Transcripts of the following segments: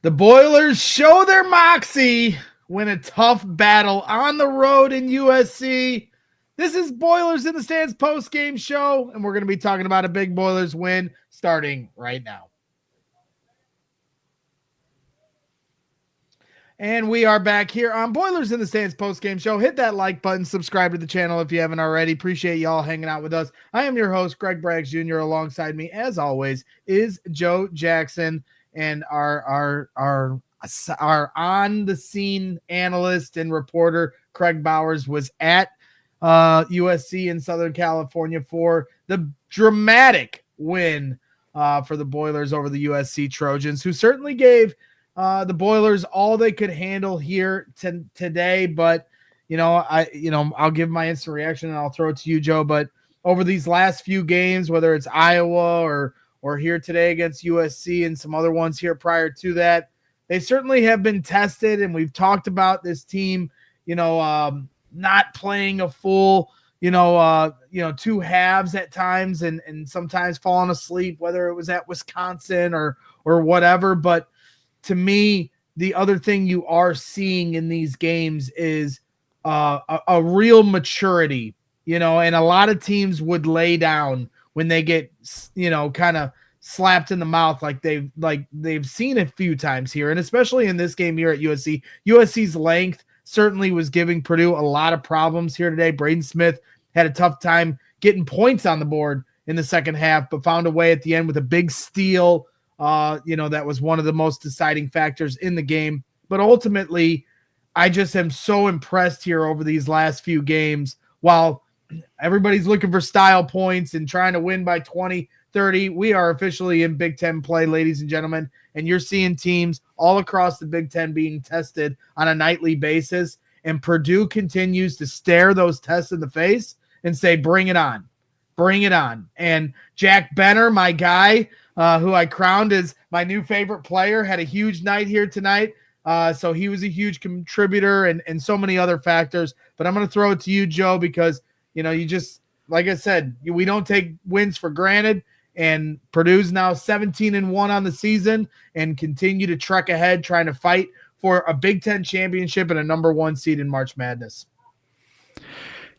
The Boilers show their moxie, win a tough battle on the road in USC. This is Boilers in the Stands post-game show, and we're going to be talking about a big Boilers win starting right now. And we are back here on Boilers in the Stands post-game show. Hit that like button, subscribe to the channel if you haven't already. Appreciate y'all hanging out with us. I am your host, Kraig Bowers Jr. Alongside me, as always, is Joe Jackson, and our on-the-scene analyst and reporter, Kraig Bowers, was at USC in Southern California for the dramatic win for the Boilers over the USC Trojans, who certainly gave the Boilers all they could handle here today. But, I'll give my instant reaction and I'll throw it to you, Joe. But over these last few games, whether it's Iowa or here today against USC and some other ones here prior to that, they certainly have been tested. And we've talked about this team, not playing a full, two halves at times and sometimes falling asleep, whether it was at Wisconsin or whatever. But to me, the other thing you are seeing in these games is a real maturity, and a lot of teams would lay down when they get, kind of slapped in the mouth like they've seen a few times here. And especially in this game here at USC, USC's length certainly was giving Purdue a lot of problems here today. Braden Smith had a tough time getting points on the board in the second half, but found a way at the end with a big steal. That was one of the most deciding factors in the game. But ultimately, I just am so impressed here over these last few games. While everybody's looking for style points and trying to win by 20, 30, we are officially in Big Ten play, ladies and gentlemen. And you're seeing teams all across the Big Ten being tested on a nightly basis. And Purdue continues to stare those tests in the face and say, bring it on. Bring it on. And Jack Benter, my guy, who I crowned as my new favorite player, had a huge night here tonight. So he was a huge contributor and so many other factors. But I'm going to throw it to you, Joe, because, you just, like I said, we don't take wins for granted. And Purdue's now 17-1 on the season and continue to trek ahead, trying to fight for a Big Ten championship and a number 1 seed in March Madness.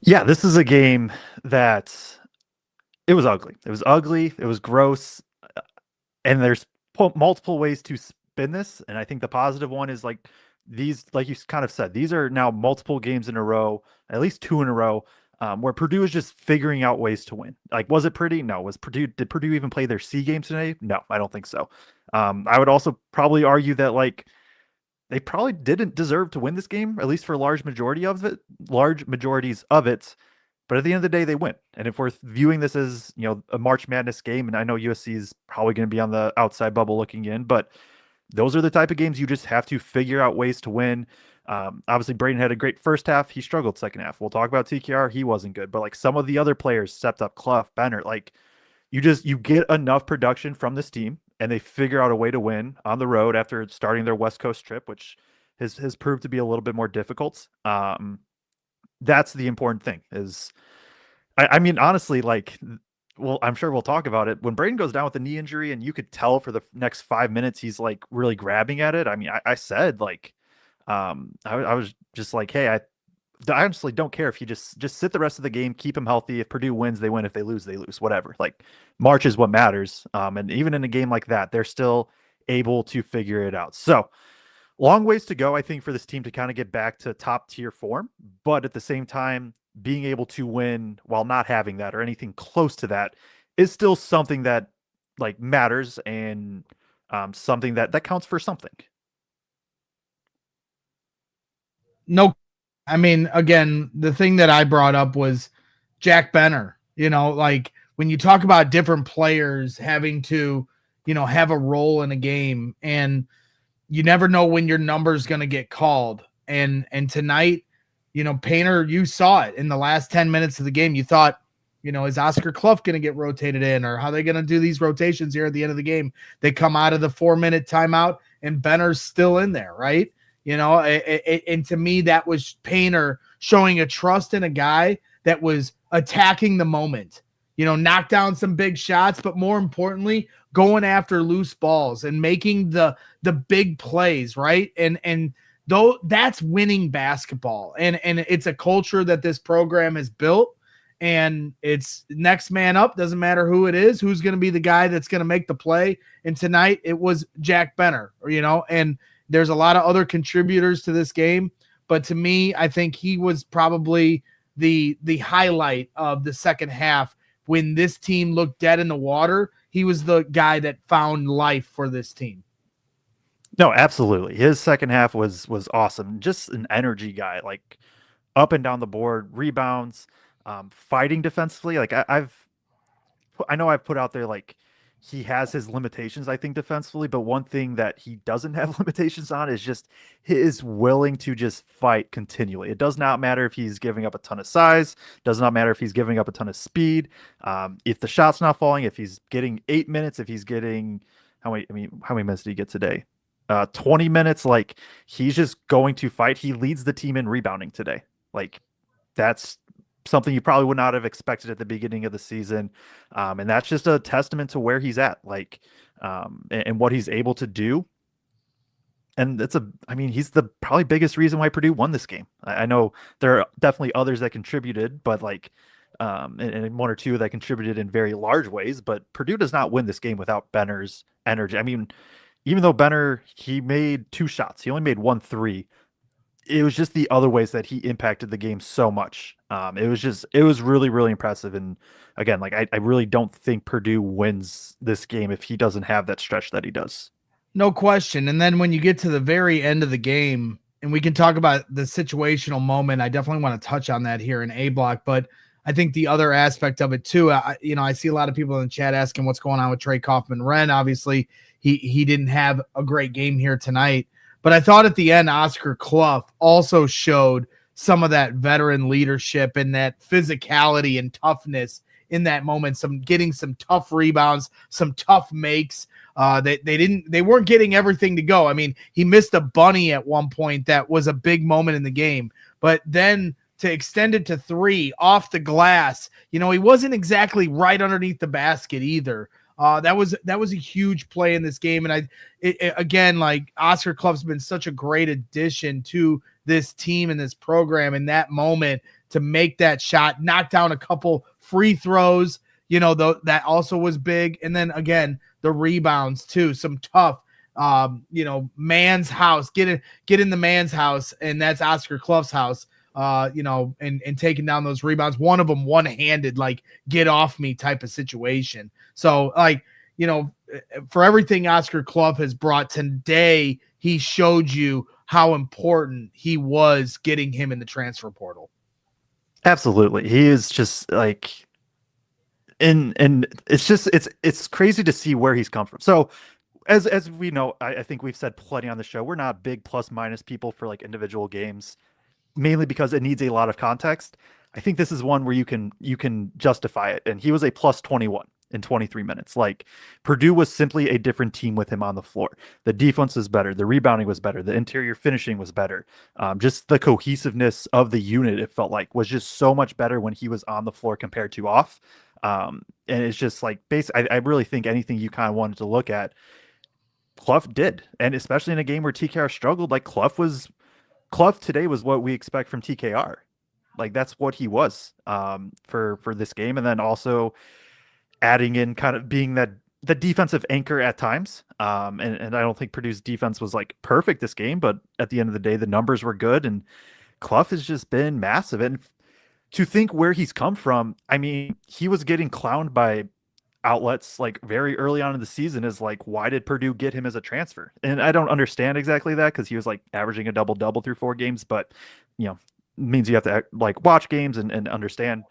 Yeah, this is a game that it was ugly. It was ugly. It was gross. And there's multiple ways to spin this. And I think the positive one is like these, like you kind of said, these are now multiple games in a row, at least 2 in a row, where Purdue is just figuring out ways to win. Like, was it pretty? No. Did Purdue even play their C game today? No, I don't think so. I would also probably argue that like they probably didn't deserve to win this game, at least for large majorities of it. But at the end of the day, they win. And if we're viewing this as, a March Madness game, and I know USC is probably going to be on the outside bubble looking in, but those are the type of games you just have to figure out ways to win. Obviously, Braden had a great first half. He struggled second half. We'll talk about TKR. He wasn't good. But like some of the other players stepped up, Cluff, Benter, like you get enough production from this team, and they figure out a way to win on the road after starting their West Coast trip, which has proved to be a little bit more difficult. That's the important thing is, I mean, honestly, like, well, I'm sure we'll talk about it. When Braden goes down with a knee injury and you could tell for the next 5 minutes, he's like really grabbing at it. I mean, I said like, I was just like, hey, I honestly don't care if you just sit the rest of the game, keep him healthy. If Purdue wins, they win. If they lose, whatever. Like March is what matters. And even in a game like that, they're still able to figure it out. So long ways to go, I think, for this team to kind of get back to top tier form, but at the same time, being able to win while not having that or anything close to that is still something that like matters and something that counts for something. No, I mean, again, the thing that I brought up was Jack Benter. Like when you talk about different players having to, have a role in a game, and you never know when your number is going to get called. And tonight, Painter, you saw it in the last 10 minutes of the game. You thought, is Oscar Cluff going to get rotated in, or how are they going to do these rotations here at the end of the game? They come out of the 4-minute timeout and Benter's still in there, right? And to me, that was Painter showing a trust in a guy that was attacking the moment. knock down some big shots, but more importantly, going after loose balls and making the big plays, right? And though that's winning basketball. And it's a culture that this program has built, and it's next man up, doesn't matter who it is, who's going to be the guy that's going to make the play. And tonight it was Jack Benter, and there's a lot of other contributors to this game, but to me, I think he was probably the highlight of the second half. When this team looked dead in the water, he was the guy that found life for this team. No, absolutely. His second half was awesome. Just an energy guy, like up and down the board, rebounds, fighting defensively. Like I know I've put out there like he has his limitations, I think, defensively, but one thing that he doesn't have limitations on is just his willing to just fight continually. It does not matter if he's giving up a ton of size, does not matter if he's giving up a ton of speed. If the shot's not falling, if he's getting 8 minutes, if he's getting how many minutes did he get today? 20 minutes. Like, he's just going to fight. He leads the team in rebounding today. Like, that's something you probably would not have expected at the beginning of the season. And that's just a testament to where he's at, like, and what he's able to do. And he's the probably biggest reason why Purdue won this game. I know there are definitely others that contributed, but like, and one or two that contributed in very large ways, but Purdue does not win this game without Benter's energy. I mean, even though Benter, he made 2 shots, he only made 1 3. It was just the other ways that he impacted the game so much. It was really, really impressive. And again, like, I really don't think Purdue wins this game if he doesn't have that stretch that he does. No question. And then when you get to the very end of the game, and we can talk about the situational moment, I definitely want to touch on that here in A block. But I think the other aspect of it too, I see a lot of people in the chat asking what's going on with Trey Kaufman-Renn. Obviously, he didn't have a great game here tonight. But I thought at the end, Oscar Cluff also showed some of that veteran leadership and that physicality and toughness in that moment. Getting some tough rebounds, some tough makes. They weren't getting everything to go. I mean, he missed a bunny at one point that was a big moment in the game. But then to extend it to 3 off the glass, he wasn't exactly right underneath the basket either. That was a huge play in this game. And again, like, Oscar Cluff's been such a great addition to this team and this program in that moment to make that shot, knock down a couple free throws, that also was big. And then again, the rebounds too, some tough, man's house, get in the man's house. And that's Oscar Cluff's house, and taking down those rebounds. One of them one-handed, like, get off me type of situation. So, like, for everything Oscar Cluff has brought today, he showed you how important he was getting him in the transfer portal. Absolutely. He is just like, and it's crazy to see where he's come from. So as we know, I think we've said plenty on the show, we're not big plus minus people for like individual games, mainly because it needs a lot of context. I think this is one where you can justify it. And he was a plus 21 in 23 minutes. Like, Purdue was simply a different team with him on the floor. The defense was better. The rebounding was better. The interior finishing was better. Just the cohesiveness of the unit, it felt like, was just so much better when he was on the floor compared to off. And it's just like, I really think anything you kind of wanted to look at, Cluff did. And especially in a game where TKR struggled, like, Cluff today was what we expect from TKR. Like, that's what he was for this game. And then also adding in kind of being the defensive anchor at times. And I don't think Purdue's defense was like perfect this game, but at the end of the day, the numbers were good, and Cluff has just been massive. And to think where he's come from, I mean, he was getting clowned by outlets like very early on in the season as like, why did Purdue get him as a transfer? And I don't understand exactly that, because he was like averaging a double-double through 4 games, but means you have to like watch games and understand.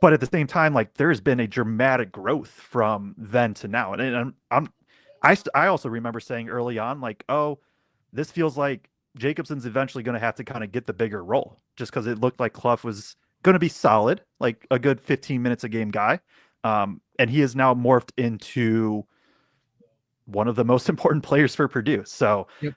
But at the same time, like, there has been a dramatic growth from then to now. And I also remember saying early on, like, oh, this feels like Jacobson's eventually going to have to kind of get the bigger role, just because it looked like Cluff was going to be solid, like a good 15 minutes a game guy. And he is now morphed into one of the most important players for Purdue. So, Yep.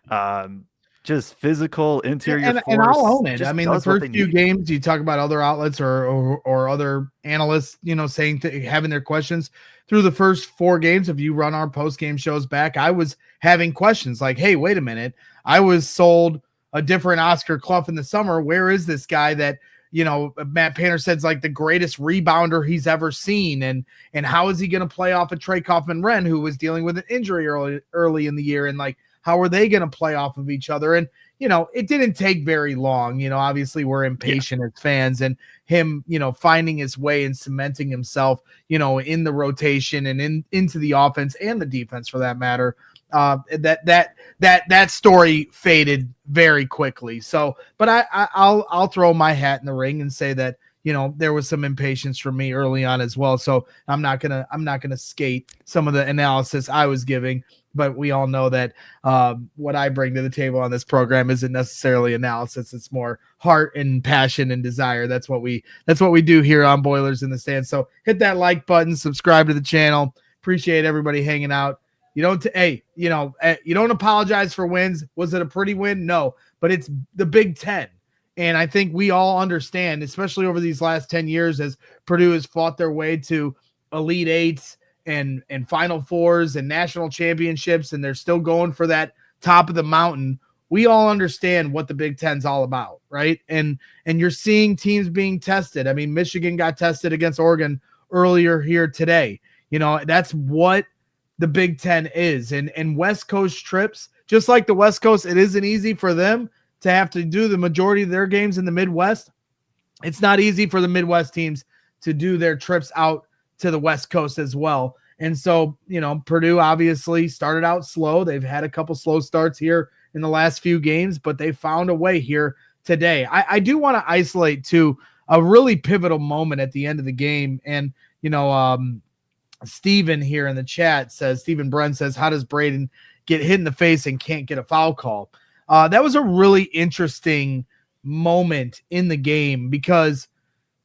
just physical interior and force. I'll own it. Just I mean, the does what first they few need. games, you talk about other outlets or other analysts, saying having their questions through the first 4 games. If you run our post game shows back, I was having questions like, "Hey, wait a minute! I was sold a different Oscar Cluff in the summer. Where is this guy that?" Matt Painter said's like the greatest rebounder he's ever seen. And how is he going to play off of Trey Kaufman-Renn, who was dealing with an injury early in the year? And like, how are they going to play off of each other? And, it didn't take very long. Obviously we're impatient as fans, and him, finding his way and cementing himself, in the rotation and into the offense and the defense for that matter. That story faded very quickly. So, but I'll throw my hat in the ring and say that, there was some impatience from me early on as well. So I'm not gonna skate some of the analysis I was giving, but we all know that what I bring to the table on this program isn't necessarily analysis. It's more heart and passion and desire. That's what we do here on Boilers in the Stands. So hit that like button, subscribe to the channel. Appreciate everybody hanging out. You don't apologize for wins. Was it a pretty win? No, but it's the Big Ten. And I think we all understand, especially over these last 10 years, as Purdue has fought their way to Elite Eights and Final Fours and national championships, and they're still going for that top of the mountain. We all understand what the Big Ten's all about, right? And you're seeing teams being tested. I mean, Michigan got tested against Oregon earlier here today. That's what the Big Ten is. And West Coast trips, just like the West Coast, it isn't easy for them to have to do the majority of their games in the Midwest. It's not easy for the Midwest teams to do their trips out to the West Coast as well. And so, Purdue obviously started out slow. They've had a couple slow starts here in the last few games, but they found a way here today. I do want to isolate too a really pivotal moment at the end of the game. And, Steven here in the chat says, Steven Brenn says, how does Braden get hit in the face and can't get a foul call? That was a really interesting moment in the game because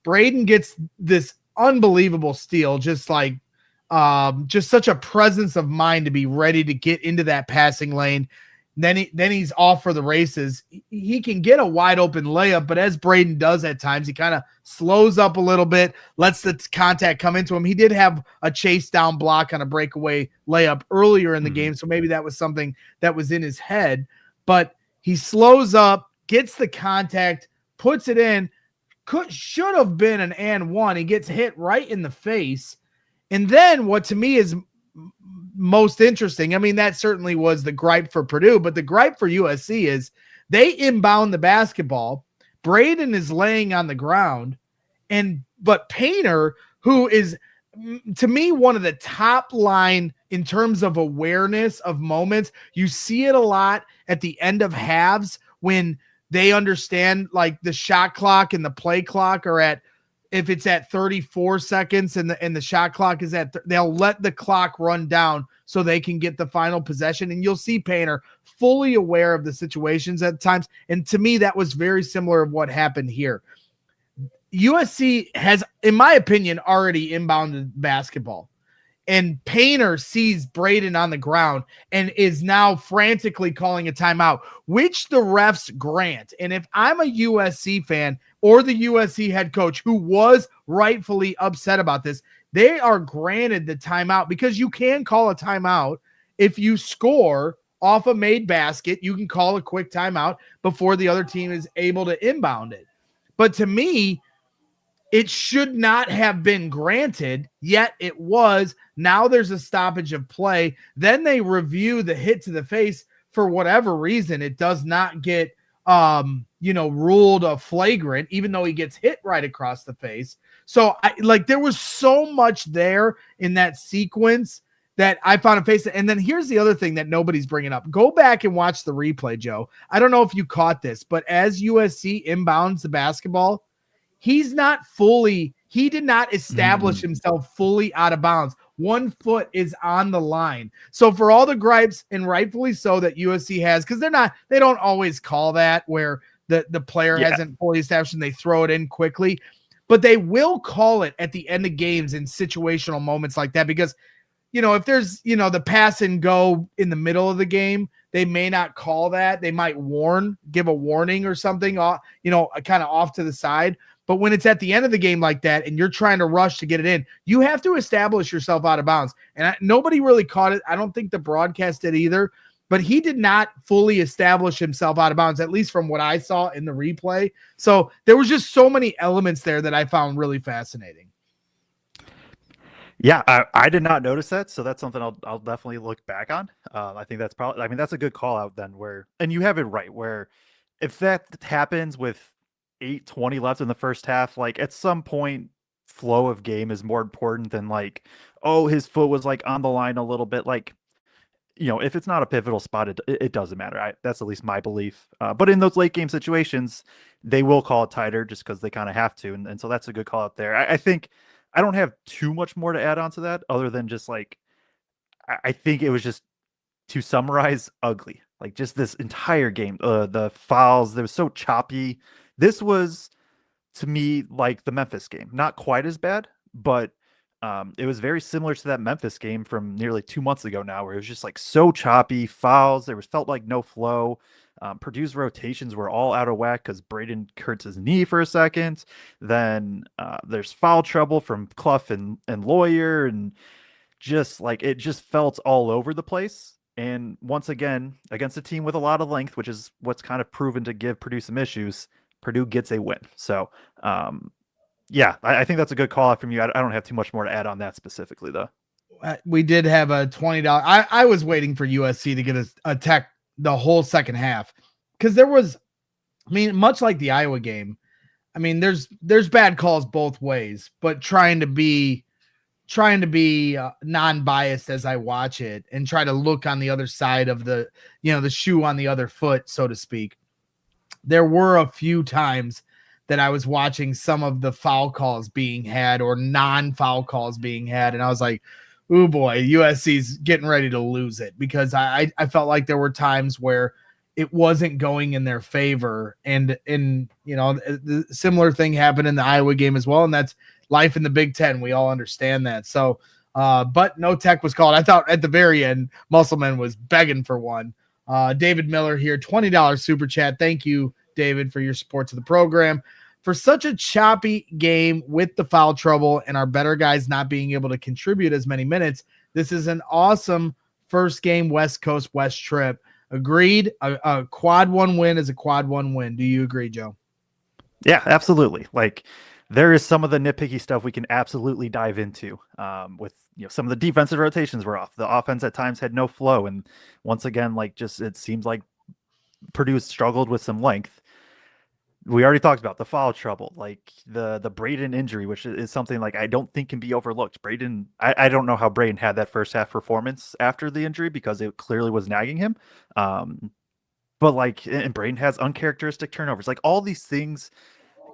Braden gets this unbelievable steal, just such a presence of mind to be ready to get into that passing lane. Then he's off for the races. He can get a wide open layup, but as Braden does at times, he kind of slows up a little bit, lets the contact come into him. He did have a chase down block on a breakaway layup earlier in the game, so maybe that was something that was in his head. But he slows up, gets the contact, puts it in. Should have been an and one. He gets hit right in the face. And then what to me is most interesting, I mean, that certainly was the gripe for Purdue, but the gripe for USC is they inbound the basketball. Braden is laying on the ground, but Painter, who is to me one of the top line in terms of awareness of moments, you see it a lot at the end of halves when they understand like the shot clock and the play clock are at, if it's at 34 seconds and the shot clock is at, they'll let the clock run down so they can get the final possession. And you'll see Painter fully aware of the situations at times. And to me, that was very similar of what happened here. USC has, in my opinion, already inbounded basketball. And Painter sees Braden on the ground and is now frantically calling a timeout, which the refs grant. And if I'm a USC fan or the USC head coach who was rightfully upset about this, they are granted the timeout because you can call a timeout if you score off a made basket. You can call a quick timeout before the other team is able to inbound it. But to me, it should not have been granted, yet it was. Now there's a stoppage of play. Then they review the hit to the face. For whatever reason, it does not get ruled a flagrant, even though he gets hit right across the face. So there was so much there in that sequence that I found a face. And then here's the other thing that nobody's bringing up. Go back and watch the replay, Joe. I don't know if you caught this, but as USC inbounds the basketball, he did not establish himself fully out of bounds. 1 foot is on the line. So for all the gripes, and rightfully so, that USC has, because they don't always call that where the player hasn't fully established and they throw it in quickly, but they will call it at the end of games in situational moments like that, because if there's, the pass and go in the middle of the game, they may not call that. They might give a warning or something, kind of off to the side. But when it's at the end of the game like that and you're trying to rush to get it in, you have to establish yourself out of bounds. And nobody really caught it. I don't think the broadcast did either, but he did not fully establish himself out of bounds, at least from what I saw in the replay. So there was just so many elements there that I found really fascinating. Yeah, I did not notice that, so that's something I'll definitely look back on. I think that's probably, I mean, that's a good call out then, and you have it right, where if that happens with 8:20 left in the first half, like at some point, flow of game is more important than like, oh, his foot was like on the line a little bit. Like, if it's not a pivotal spot, it doesn't matter. That's at least my belief. But in those late game situations, they will call it tighter just because they kind of have to. And so that's a good call out there. I think I don't have too much more to add on to that other than just like, I think it was just, to summarize, ugly. Like just this entire game, the fouls, they were so choppy. This was, to me, like the Memphis game. Not quite as bad, but it was very similar to that Memphis game from nearly 2 months ago now, where it was just like so choppy, fouls. There was felt like no flow. Purdue's rotations were all out of whack because Braden hurts his knee for a second. Then there's foul trouble from Cluff and Lawyer, and just like it just felt all over the place. And once again, against a team with a lot of length, which is what's kind of proven to give Purdue some issues, Purdue gets a win. So, yeah, I think that's a good call out from you. I don't have too much more to add on that specifically, though. We did have a $20. I was waiting for USC to get a tech the whole second half, because there was, much like the Iowa game, there's bad calls both ways, but trying to be non-biased as I watch it and try to look on the other side of the shoe on the other foot, so to speak. There were a few times that I was watching some of the foul calls being had or non-foul calls being had, and I was like, oh boy, USC's getting ready to lose it, because I felt like there were times where it wasn't going in their favor. And the similar thing happened in the Iowa game as well. And that's life in the Big Ten. We all understand that. So, but no tech was called. I thought at the very end, Musselman was begging for one. David Miller here, $20 super chat. Thank you, David, for your support to the program. For such a choppy game with the foul trouble and our better guys not being able to contribute as many minutes, this is an awesome first game West Coast West trip. Agreed. A quad one win is a quad one win. Do you agree, Joe? Yeah, absolutely. Like there is some of the nitpicky stuff we can absolutely dive into. With some of the defensive rotations were off. The offense at times had no flow, and once again, like just it seems like Purdue struggled with some length. We already talked about the foul trouble, like the Braden injury, which is something like I don't think can be overlooked. Braden, I don't know how Braden had that first half performance after the injury, because it clearly was nagging him. But like, and Braden has uncharacteristic turnovers. Like all these things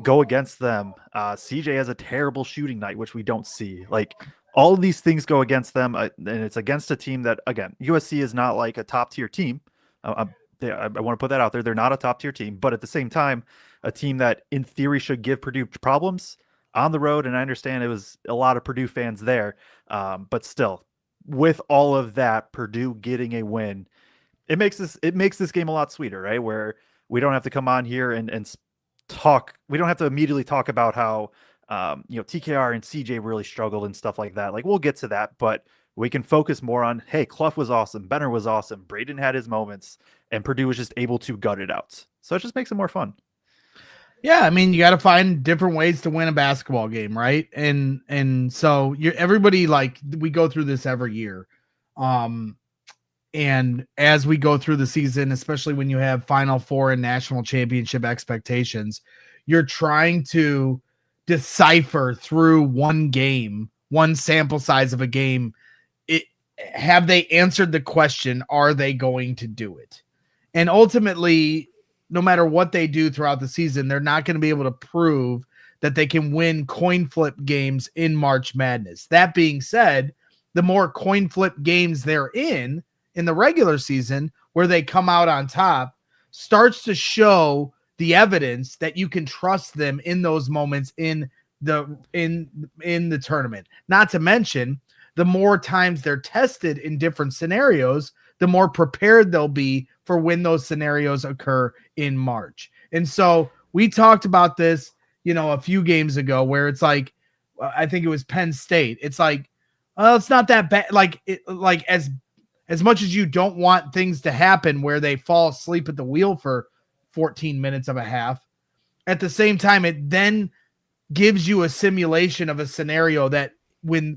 go against them. CJ has a terrible shooting night, which we don't see. Like all of these things go against them, and it's against a team that, again, USC is not like a top tier team. I want to put that out there. They're not a top tier team, but at the same time, a team that in theory should give Purdue problems on the road. And I understand it was a lot of Purdue fans there. But still, with all of that, Purdue getting a win, it makes this game a lot sweeter, right? Where we don't have to come on here and talk. We don't have to immediately talk about how, TKR and CJ really struggled and stuff like that. Like we'll get to that, but we can focus more on, hey, Cluff was awesome. Benter was awesome. Braden had his moments, and Purdue was just able to gut it out. So it just makes it more fun. Yeah, you got to find different ways to win a basketball game, right? And so everybody, like, we go through this every year. And as we go through the season, especially when you have Final Four and national championship expectations, you're trying to decipher through one game, one sample size of a game. Have they answered the question? Are they going to do it? And ultimately, no matter what they do throughout the season, they're not going to be able to prove that they can win coin flip games in March Madness. That being said, the more coin flip games they're in the regular season, where they come out on top, starts to show the evidence that you can trust them in those moments in the tournament. Not to mention the more times they're tested in different scenarios, the more prepared they'll be for when those scenarios occur in March. And so we talked about this, a few games ago where it's like, I think it was Penn State. It's like, well, it's not that bad. Like as much as you don't want things to happen where they fall asleep at the wheel for 14 minutes of a half, at the same time, it then gives you a simulation of a scenario that when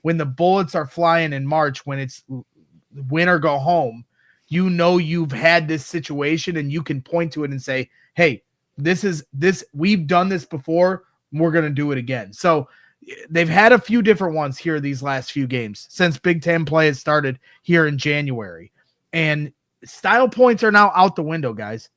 the bullets are flying in March, when it's win or go home, you've had this situation and you can point to it and say, hey, we've done this before. We're going to do it again. So they've had a few different ones here these last few games since Big Ten play has started here in January, and style points are now out the window, guys.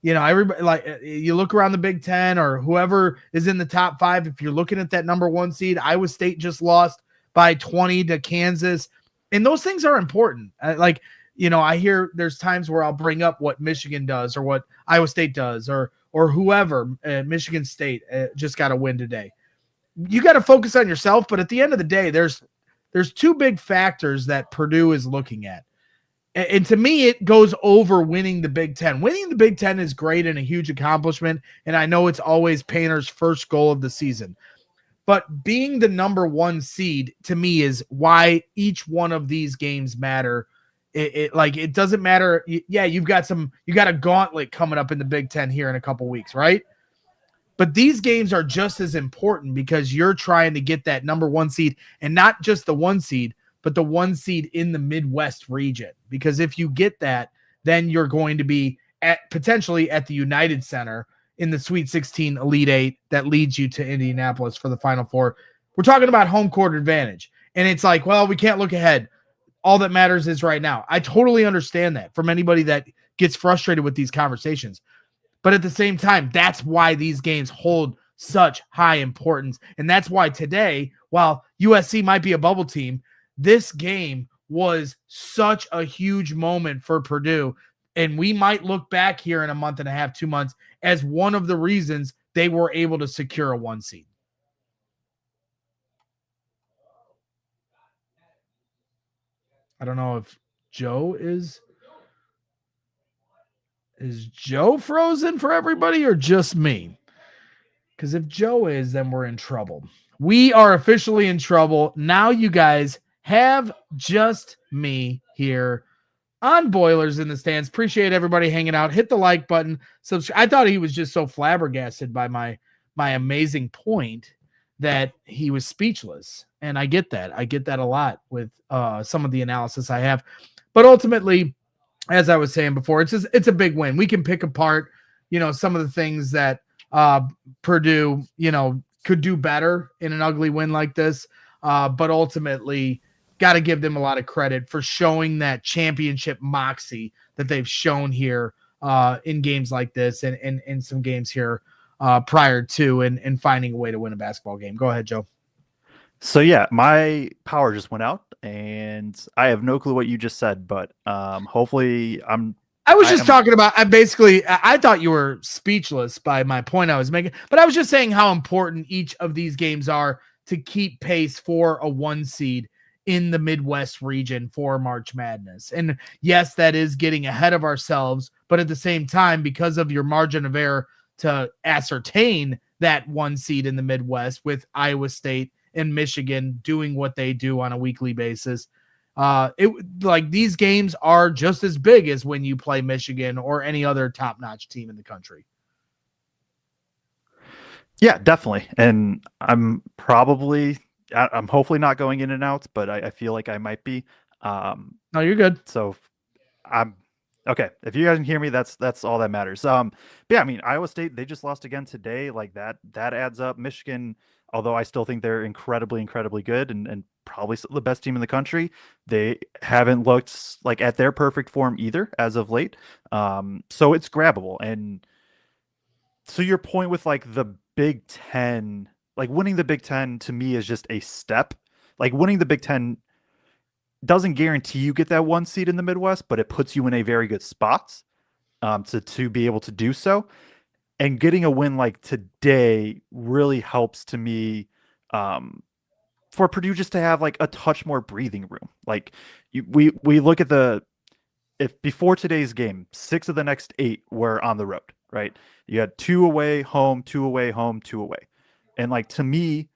Everybody, like, you look around the Big Ten or whoever is in the top 5. If you're looking at that number 1 seed, Iowa State just lost by 20 to Kansas, and those things are important. I hear there's times where I'll bring up what Michigan does or what Iowa State does or whoever. Michigan State just got a win today. You got to focus on yourself, but at the end of the day, there's 2 big factors that Purdue is looking at. And to me, it goes over winning the Big Ten. Winning the Big Ten is great and a huge accomplishment, and I know it's always Painter's first goal of the season. But being the number 1 seed, to me, is why each one of these games matter. It doesn't matter. Yeah, you got a gauntlet coming up in the Big Ten here in a couple weeks, right? But these games are just as important because you're trying to get that number 1 seed, and not just the 1 seed, but the 1 seed in the Midwest region. Because if you get that, then you're going to be potentially at the United Center in the Sweet 16 Elite 8 that leads you to Indianapolis for the Final Four. We're talking about home court advantage. And it's like, well, we can't look ahead. All that matters is right now. I totally understand that from anybody that gets frustrated with these conversations. But at the same time, that's why these games hold such high importance. And that's why today, while USC might be a bubble team, this game was such a huge moment for Purdue. And we might look back here in a month and a half, 2 months, as one of the reasons they were able to secure a 1 seed. I don't know if Joe is Joe frozen for everybody or just me? Because if Joe is, then we're in trouble. We are officially in trouble. Now you guys have just me here on Boilers in the Stands. Appreciate everybody hanging out. Hit the like button. Subscribe. I thought he was just so flabbergasted by my amazing point that he was speechless. And I get that. I get that a lot with some of the analysis I have. But ultimately, as I was saying before, it's a big win. We can pick apart, some of the things that Purdue, could do better in an ugly win like this. But ultimately, got to give them a lot of credit for showing that championship moxie that they've shown here in games like this and in some games here prior to and finding a way to win a basketball game. Go ahead, Joe. So yeah, my power just went out, and I have no clue what you just said, but hopefully I was just talking about, I thought you were speechless by my point I was making, but I was just saying how important each of these games are to keep pace for a 1 seed in the Midwest region for March Madness. And yes, that is getting ahead of ourselves, but at the same time, because of your margin of error to ascertain that 1 seed in the Midwest with Iowa State and Michigan doing what they do on a weekly basis, these games are just as big as when you play Michigan or any other top-notch team in the country. Yeah, definitely. And I'm hopefully not going in and out, but I feel like I might be. No, you're good. So I'm okay. If you guys can hear me, that's all that matters. But yeah, I mean, Iowa State, they just lost again today. Like that adds up. Michigan, although I still think they're incredibly, incredibly good and probably the best team in the country, they haven't looked like at their perfect form either as of late. So it's grabbable. And so your point with like the Big Ten, like winning the Big Ten to me is just a step. Like winning the Big Ten doesn't guarantee you get that 1 seed in the Midwest, but it puts you in a very good spot to be able to do so. And getting a win like today really helps to me for Purdue just to have like a touch more breathing room. Like we look at if before today's game, 6 of the next 8 were on the road, right? You had 2 away, home, 2 away, home, 2 away. And like to me,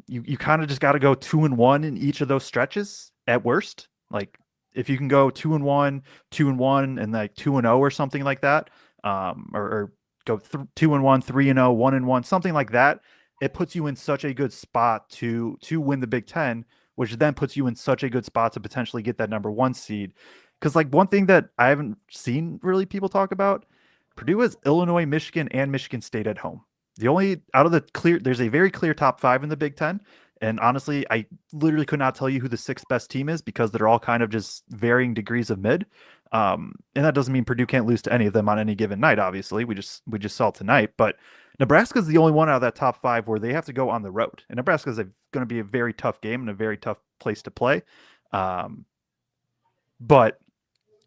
you kind of just got to go 2-1 in each of those stretches at worst. Like if you can go 2-1, 2-1, and like 2-0 or something like that, or go 2-1, 3-0, 1-1, something like that, it puts you in such a good spot to win the Big Ten, which then puts you in such a good spot to potentially get that number 1 seed. Because like one thing that I haven't seen really people talk about, Purdue has Illinois, Michigan, and Michigan State at home. The only out of the clear, there's a very clear top 5 in the Big Ten. And honestly, I literally could not tell you who the 6th best team is because they're all kind of just varying degrees of mid. And that doesn't mean Purdue can't lose to any of them on any given night. Obviously, we just saw it tonight. But Nebraska is the only one out of that top 5 where they have to go on the road, and Nebraska is going to be a very tough game and a very tough place to play. But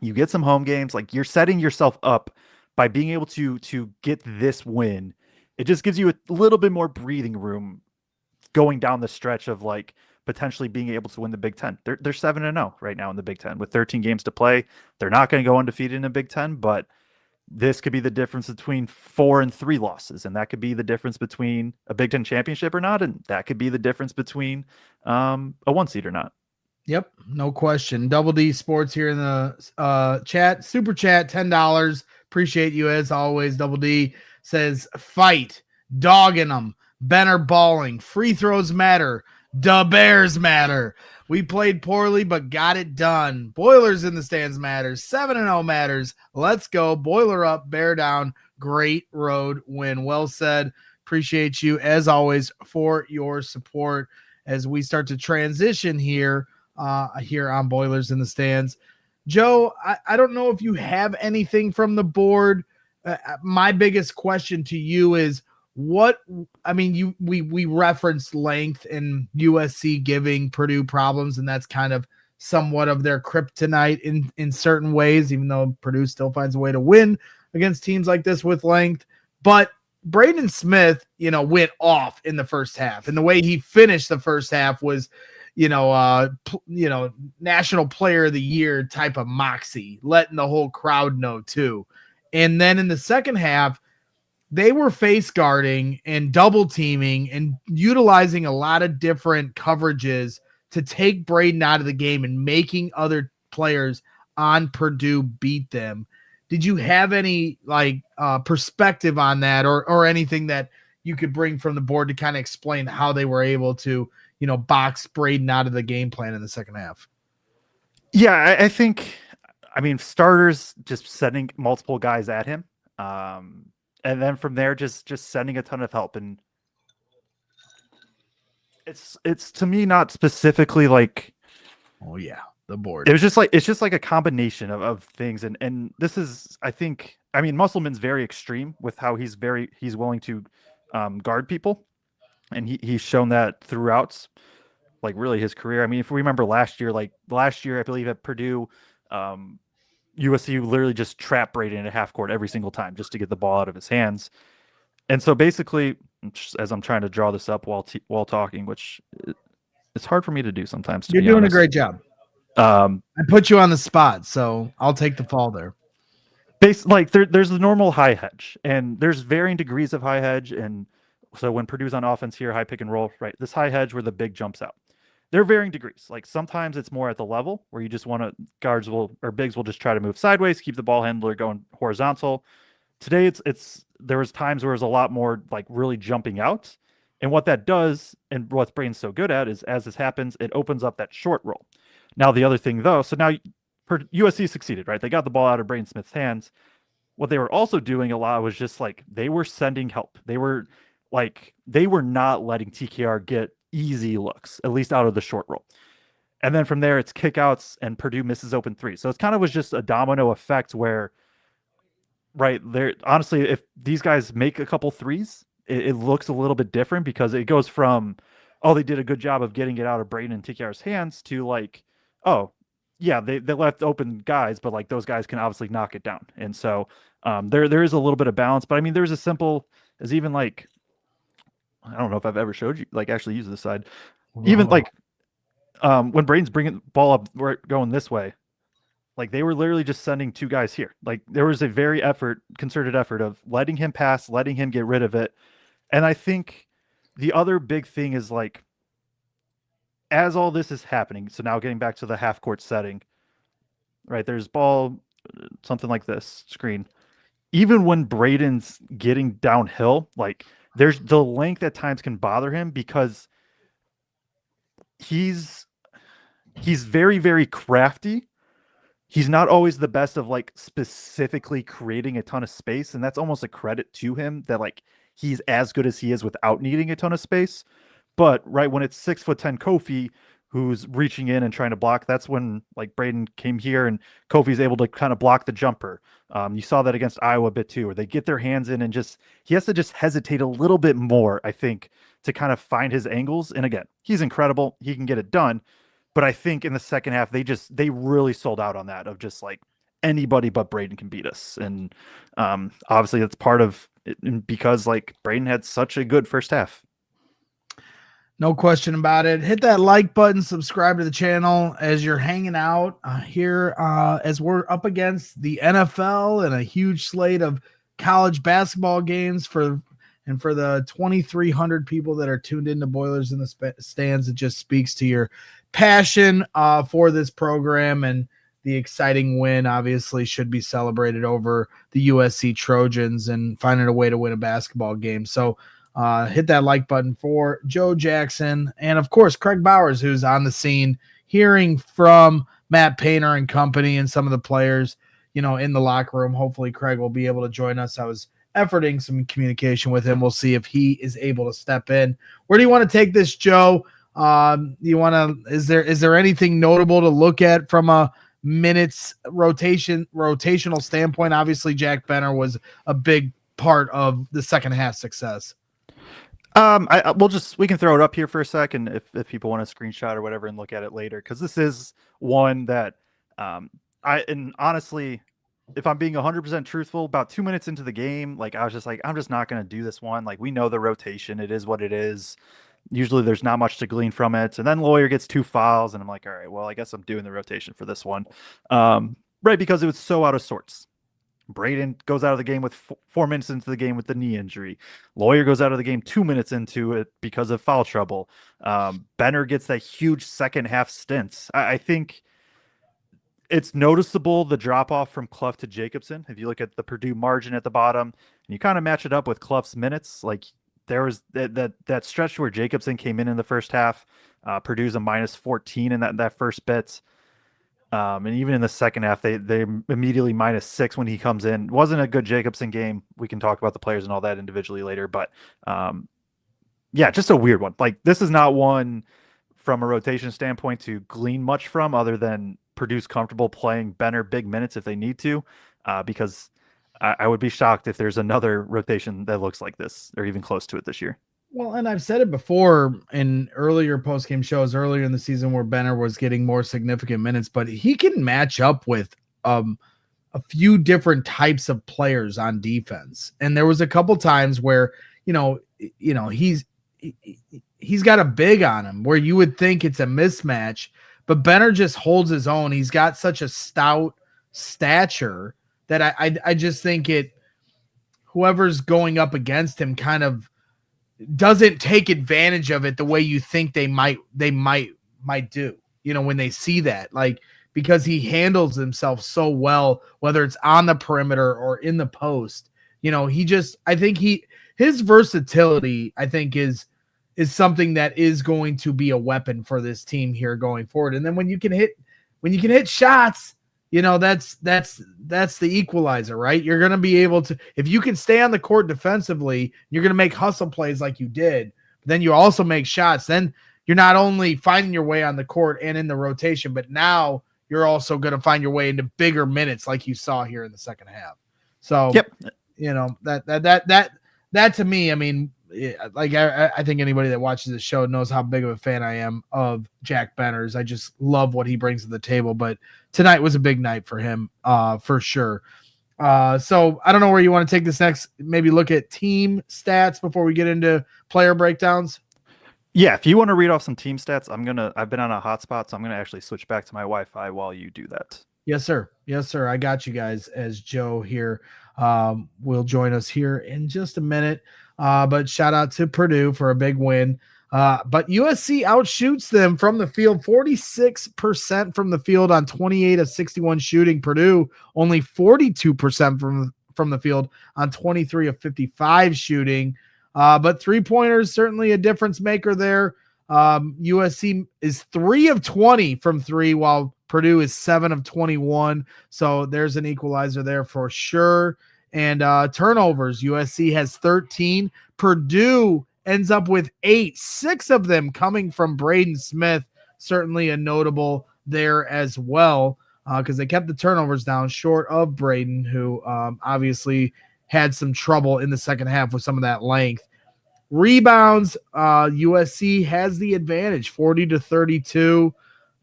you get some home games, like you're setting yourself up by being able to get this win. It just gives you a little bit more breathing room going down the stretch of like potentially being able to win the Big Ten. They're 7-0 right now in the Big Ten with 13 games to play. They're not going to go undefeated in the Big Ten, but this could be the difference between 4 and 3 losses, and that could be the difference between a Big Ten championship or not, and that could be the difference between a 1 seed or not. Yep, no question. Double D Sports here in the chat. Super chat, $10. Appreciate you as always. Double D says, fight, dogging them, Benner balling, free throws matter, the Bears matter. We played poorly, but got it done. Boilers in the stands matters. 7-0 matters. Let's go. Boiler up, bear down. Great road win. Well said. Appreciate you as always for your support as we start to transition here on Boilers in the Stands. Joe, I don't know if you have anything from the board. My biggest question to you is we referenced length and USC giving Purdue problems, and that's kind of somewhat of their kryptonite in certain ways, even though Purdue still finds a way to win against teams like this with length. But Braden Smith, went off in the first half, and the way he finished the first half was national player of the year type of moxie, letting the whole crowd know too. And then in the second half, they were face guarding and double teaming and utilizing a lot of different coverages to take Braden out of the game and making other players on Purdue beat them. Did you have any perspective on that or anything that you could bring from the board to kind of explain how they were able to, box Braden out of the game plan in the second half? Yeah, I think, starters just sending multiple guys at him. And then from there, just sending a ton of help. And it's to me, not specifically like, oh yeah, the board. It's just like a combination of things. And this is, I think, Musselman's very extreme with how he's willing to guard people. And he's shown that throughout like really his career. If we remember last year, I believe at Purdue, USC literally just trapped Braden at half court every single time just to get the ball out of his hands. And so basically, as I'm trying to draw this up while talking, which it's hard for me to do sometimes. You're doing a great job. I put you on the spot, so I'll take the fall there. There's the normal high hedge, and there's varying degrees of high hedge. And so when Purdue's on offense here, high pick and roll, right? This high hedge where the big jumps out. There are varying degrees. Like sometimes it's more at the level where you just want to bigs will just try to move sideways, keep the ball handler going horizontal. Today there was times where it was a lot more like really jumping out. And what that does, and what Braden's so good at, is as this happens, it opens up that short roll. Now the other thing though, so now USC succeeded, right? They got the ball out of Braden Smith's hands. What they were also doing a lot was just like they were sending help. They were not letting TKR get easy looks, at least out of the short roll. And then from there, it's kickouts and Purdue misses open three. So it kind of was just a domino effect where, right there, honestly, if these guys make a couple threes, it looks a little bit different because it goes from, oh, they did a good job of getting it out of Braden and TKR's hands to like, oh, yeah, they left open guys, but like those guys can obviously knock it down. And so there is a little bit of balance. But there's as simple as even like, I don't know if I've ever showed you, like actually use this side. even like when Braden's bringing the ball up, we're going this way. Like they were literally just sending two guys here. Like there was a very concerted effort of letting him pass, letting him get rid of it. And I think the other big thing is like, as all this is happening, so now getting back to the half court setting, right? There's ball, something like this screen. Even when Braden's getting downhill, like there's the length at times can bother him because he's very, very crafty. He's not always the best of like specifically creating a ton of space, and that's almost a credit to him that like he's as good as he is without needing a ton of space. But right when it's 6'10" Kofi who's reaching in and trying to block, that's when like Braden came here and Kofi's able to kind of block the jumper. You saw that against Iowa a bit too, where they get their hands in and he has to just hesitate a little bit more, I think, to kind of find his angles. And again, he's incredible. He can get it done. But I think in the second half, they really sold out on that of just like anybody but Braden can beat us. And obviously that's part of it because like Braden had such a good first half. No question about it. Hit that like button, subscribe to the channel as you're hanging out here as we're up against the NFL and a huge slate of college basketball games for the 2,300 people that are tuned into Boilers in the stands. It just speaks to your passion for this program, and the exciting win obviously should be celebrated over the USC Trojans and finding a way to win a basketball game. So hit that like button for Joe Jackson and, of course, Kraig Bowers, who's on the scene, hearing from Matt Painter and company and some of the players, in the locker room. Hopefully Kraig will be able to join us. I was efforting some communication with him. We'll see if he is able to step in. Where do you want to take this, Joe? Is there anything notable to look at from a minutes rotational standpoint? Obviously, Jack Benter was a big part of the second half success. We can throw it up here for a second if people want to screenshot or whatever and look at it later, because this is one that and honestly, if I'm being 100% truthful, about 2 minutes into the game, like I was just like, I'm just not going to do this one. Like we know the rotation, it is what it is. Usually there's not much to glean from it. And then Lawyer gets 2 fouls and I'm like, all right, well, I guess I'm doing the rotation for this one. Right. Because it was so out of sorts. Braden goes out of the game with 4 minutes into the game with the knee injury. Lawyer goes out of the game 2 minutes into it because of foul trouble. Benter gets that huge second half stints. I think it's noticeable the drop off from Cluff to Jacobson. If you look at the Purdue margin at the bottom and you kind of match it up with Cluff's minutes, like there was that stretch where Jacobson came in the first half. Purdue's a minus 14 in that first bit. And even in the second half, they immediately minus 6 when he comes in. It wasn't a good Jacobson game. We can talk about the players and all that individually later, but yeah, just a weird one. Like this is not one from a rotation standpoint to glean much from, other than Purdue's comfortable playing Benter big minutes if they need to, because I would be shocked if there's another rotation that looks like this or even close to it this year. Well, and I've said it before in earlier post-game shows earlier in the season where Benter was getting more significant minutes, but he can match up with a few different types of players on defense. And there was a couple times where, he's got a big on him where you would think it's a mismatch, but Benter just holds his own. He's got such a stout stature that I just think whoever's going up against him kind of doesn't take advantage of it the way you think they might do, when they see that, like, because he handles himself so well, whether it's on the perimeter or in the post. I think his versatility, I think is something that is going to be a weapon for this team here going forward. And then when you can hit shots, that's the equalizer, right? You're going to be able to, if you can stay on the court defensively, you're going to make hustle plays like you did. Then you also make shots. Then you're not only finding your way on the court and in the rotation, but now you're also going to find your way into bigger minutes like you saw here in the second half. So, yep. That to me, I mean, like I think anybody that watches this show knows how big of a fan I am of Jack Benter's. I just love what he brings to the table, but tonight was a big night for him, for sure. So I don't know where you want to take this next. Maybe look at team stats before we get into player breakdowns. Yeah, if you want to read off some team stats, I've been on a hotspot, so I'm gonna actually switch back to my Wi-Fi while you do that. Yes, sir. Yes, sir. I got you guys as Joe here will join us here in just a minute. But shout out to Purdue for a big win. But USC outshoots them from the field, 46% from the field on 28 of 61 shooting. Purdue only 42% from the field on 23 of 55 shooting. But three-pointers certainly a difference maker there. USC is 3 of 20 from three, while Purdue is 7 of 21. So there's an equalizer there for sure. And turnovers, USC has 13. Purdue ends up with 8, 6 of them coming from Braden Smith. Certainly a notable there as well, because they kept the turnovers down short of Braden, who obviously had some trouble in the second half with some of that length. Rebounds, USC has the advantage, 40-32.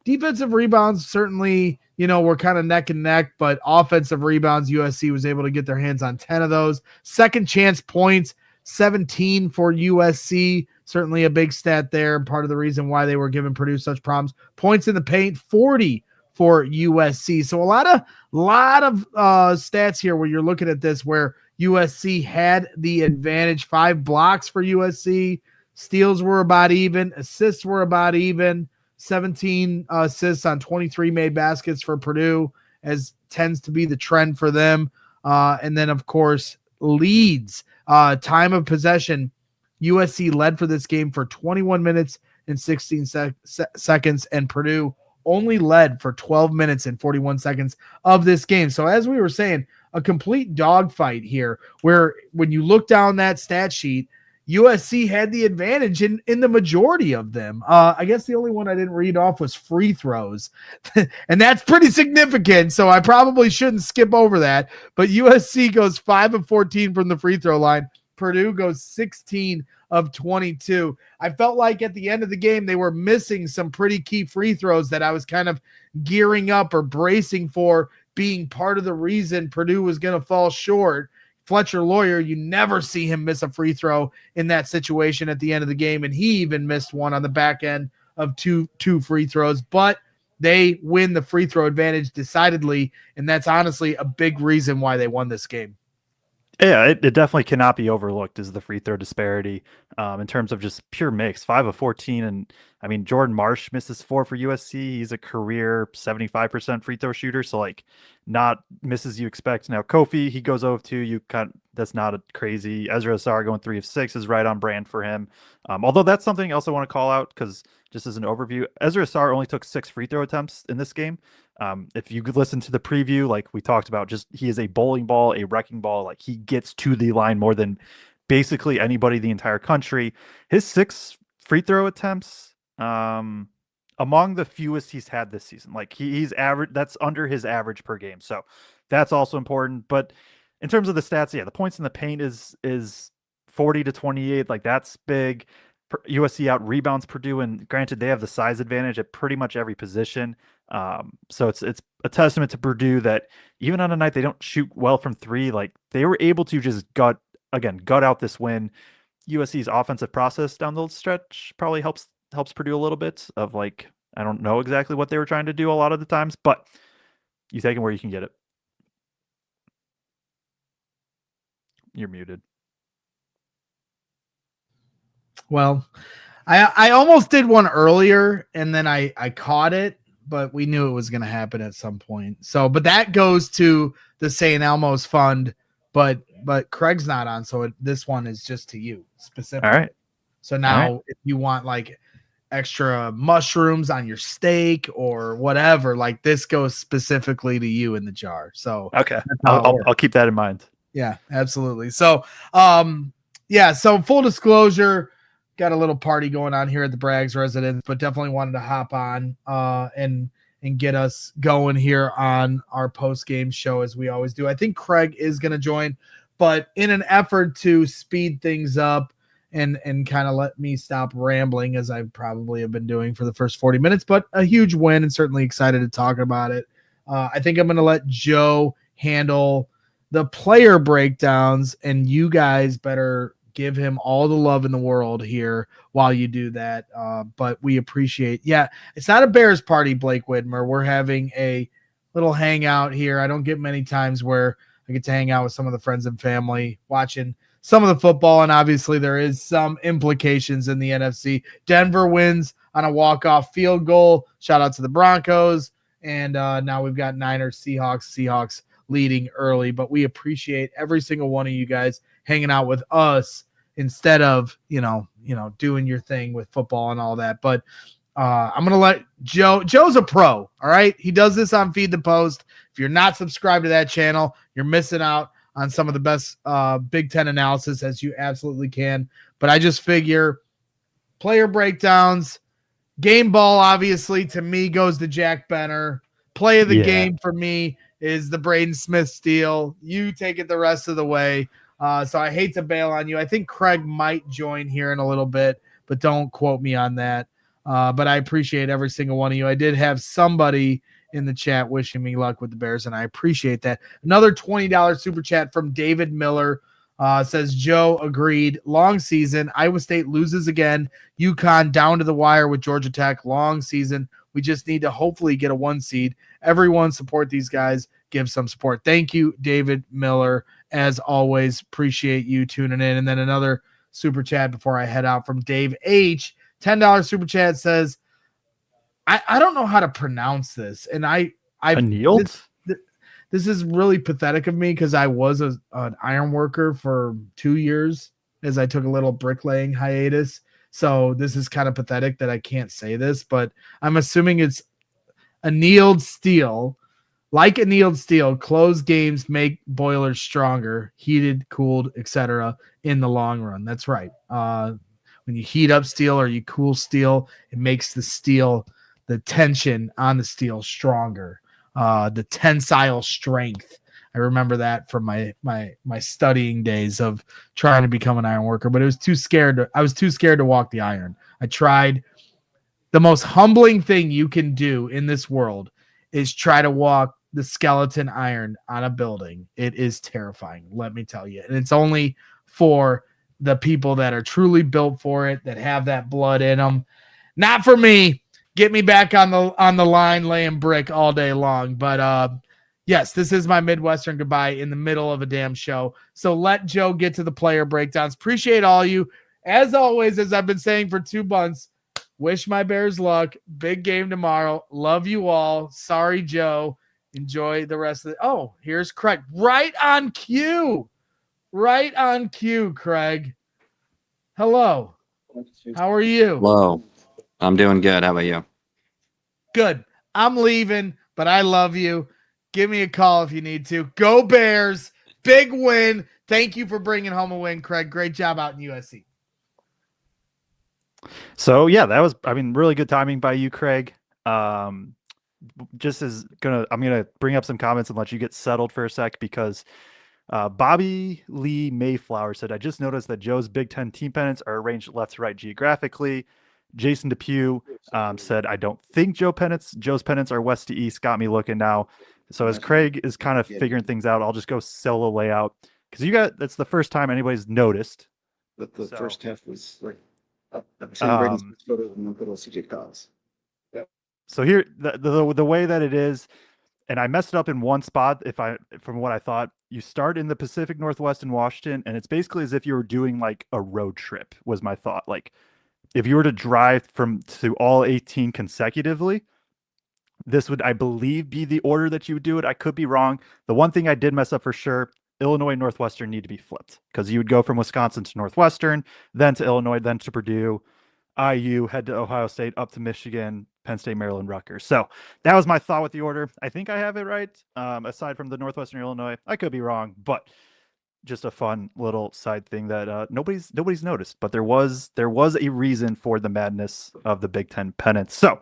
Defensive rebounds, certainly, were kind of neck and neck, but offensive rebounds, USC was able to get their hands on 10 of those. Second chance points, 17 for USC. Certainly a big stat there, and part of the reason why they were giving Purdue such problems. Points in the paint, 40 for USC. So a lot of stats here where you're looking at this where USC had the advantage. 5 blocks for USC. Steals were about even. Assists were about even. 17 assists on 23 made baskets for Purdue, as tends to be the trend for them. And then, of course, leads. Time of possession. USC led for this game for 21 minutes and 16 seconds, and Purdue only led for 12 minutes and 41 seconds of this game. So as we were saying, a complete dogfight here, where when you look down that stat sheet, USC had the advantage in the majority of them. I guess the only one I didn't read off was free throws, and that's pretty significant, so I probably shouldn't skip over that. But USC goes 5 of 14 from the free throw line. Purdue goes 16 of 22. I felt like at the end of the game, they were missing some pretty key free throws that I was kind of gearing up or bracing for being part of the reason Purdue was going to fall short. Fletcher Lawyer, you never see him miss a free throw in that situation at the end of the game, and he even missed one on the back end of two free throws. But they win the free throw advantage decidedly, and that's honestly a big reason why they won this game. Yeah, it definitely cannot be overlooked as the free throw disparity in terms of just pure mix. 5 of 14. And I mean, Jordan Marsh misses 4 for USC. He's a career 75% free throw shooter. So like not misses you expect. Now Kofi, he goes 0 of 2. That's not a crazy. Ezra Asar going 3 of 6 is right on brand for him. Although that's something else I want to call out, because just as an overview, Ezra Asar only took 6 free throw attempts in this game. If you could listen to the preview, like we talked about, just he is a bowling ball, a wrecking ball. Like he gets to the line more than basically anybody in the entire country. His 6 free throw attempts, among the fewest he's had this season. Like he's average. That's under his average per game. So that's also important. But in terms of the stats, yeah, the points in the paint is 40-28. Like that's big. USC out rebounds Purdue, and granted they have the size advantage at pretty much every position. So it's a testament to Purdue that even on a night they don't shoot well from 3, like they were able to just gut out this win. USC's offensive process down the stretch probably helps Purdue a little bit of like, I don't know exactly what they were trying to do a lot of the times, but you take them where you can get it. You're muted. Well, I almost did one earlier, and then I caught it, but we knew it was going to happen at some point. So, but that goes to the St. Elmo's Fund, but Craig's not on, so this one is just to you specifically. All right. So now if you want like extra mushrooms on your steak or whatever, like this goes specifically to you in the jar. So okay, I'll keep that in mind. Yeah, absolutely. So, so full disclosure, got a little party going on here at the Braggs residence, but definitely wanted to hop on and get us going here on our post-game show as we always do. I think Kraig is going to join, but in an effort to speed things up and kind of let me stop rambling, as I probably have been doing for the first 40 minutes, but a huge win and certainly excited to talk about it. I think I'm going to let Joe handle the player breakdowns, and you guys better give him all the love in the world here while you do that. But we appreciate, it's not a Bears party, Blake Widmer. We're having a little hangout here. I don't get many times where I get to hang out with some of the friends and family watching some of the football, and obviously there is some implications in the NFC. Denver wins on a walk-off field goal. Shout out to the Broncos. And now we've got Niners, Seahawks leading early. But we appreciate every single one of you guys hanging out with us instead of, doing your thing with football and all that. But I'm going to let Joe's a pro, all right? He does this on Feed the Post. If you're not subscribed to that channel, you're missing out on some of the best Big Ten analysis as you absolutely can. But I just figure player breakdowns, game ball, obviously, to me goes to Jack Benner. Play of the game for me is the Braden Smith steal. You take it the rest of the way. So I hate to bail on you. I think Kraig might join here in a little bit, but don't quote me on that. But I appreciate every single one of you. I did have somebody in the chat wishing me luck with the Bears, and I appreciate that. Another $20 super chat from David Miller says, Joe agreed. Long season. Iowa State loses again. UConn down to the wire with Georgia Tech. Long season. We just need to hopefully get a 1 seed. Everyone support these guys. Give some support. Thank you, David Miller. As always, appreciate you tuning in. And then another super chat before I head out from Dave H. $10 super chat says, I don't know how to pronounce this. And this is really pathetic of me because I was an iron worker for 2 years as I took a little bricklaying hiatus. So this is kind of pathetic that I can't say this, but I'm assuming it's annealed steel. Like annealed steel, closed games make boilers stronger, heated, cooled, etc. in the long run. That's right. When you heat up steel or you cool steel, it makes the tension on the steel stronger. The tensile strength. I remember that from my studying days of trying to become an iron worker, but I was too scared to walk the iron. I tried. The most humbling thing you can do in this world is try to walk the skeleton iron on a building. It is terrifying, let me tell you. And it's only for the people that are truly built for it, that have that blood in them. Not for me. Get me back on the line laying brick all day long. But yes, this is my Midwestern goodbye in the middle of a damn show. So let Joe get to the player breakdowns. Appreciate all you. As always, as I've been saying for 2 months, wish my Bears luck. Big game tomorrow. Love you all. Sorry, Joe. Enjoy the rest of here's Kraig. Right on cue. Right on cue, Kraig. Hello. How are you? Hello. I'm doing good. How about you? Good. I'm leaving, but I love you. Give me a call if you need to. Go Bears. Big win. Thank you for bringing home a win, Kraig. Great job out in USC. So, that was, really good timing by you, Kraig. I'm going to bring up some comments and let you get settled for a sec because Bobby Lee Mayflower said, I just noticed that Joe's Big Ten team pennants are arranged left to right geographically. Jason Depew said, I don't think Joe's pennants are west to east. Got me looking now. So as Kraig is kind of figuring things out, I'll just go solo layout because that's the first time anybody's noticed. But the first half was like I'm saying Braden Smith photo and little CJ Cox. So here, the way that it is, and I messed it up in one spot. From what I thought, you start in the Pacific Northwest in Washington, and it's basically as if you were doing like a road trip. Was my thought. Like if you were to drive to all 18 consecutively, this would, I believe, be the order that you would do it. I could be wrong. The one thing I did mess up for sure, Illinois and Northwestern need to be flipped because you would go from Wisconsin to Northwestern, then to Illinois, then to Purdue, IU, head to Ohio State, up to Michigan, Penn State, Maryland, Rutgers. So that was my thought with the order. I think I have it right. Aside from the Northwestern Illinois, I could be wrong, but just a fun little side thing that nobody's noticed. But there was a reason for the madness of the Big Ten pennants. So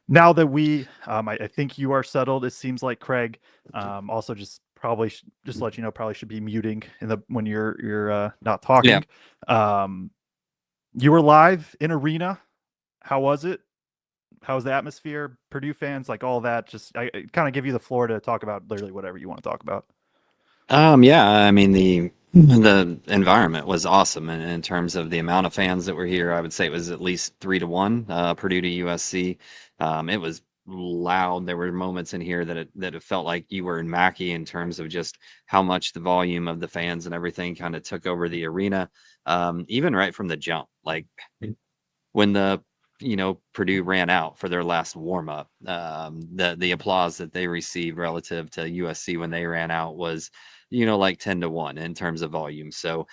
now that I think you are settled, it seems like, Kraig. Also, just let you know, probably should be muting when you're not talking. Yeah. You were live in arena. How was it? How was the atmosphere? Purdue fans, like all that. Just I kind of give you the floor to talk about literally whatever you want to talk about. Yeah, I mean The environment was awesome in terms of the amount of fans that were here. I would say it was at least 3-1, Purdue to USC. It was loud. There were moments in here that it felt like you were in Mackey in terms of just how much the volume of the fans and everything kind of took over the arena. Even right from the jump, like when Purdue ran out for their last warm up, the applause that they received relative to USC when they ran out was, like 10-1 in terms of volume. So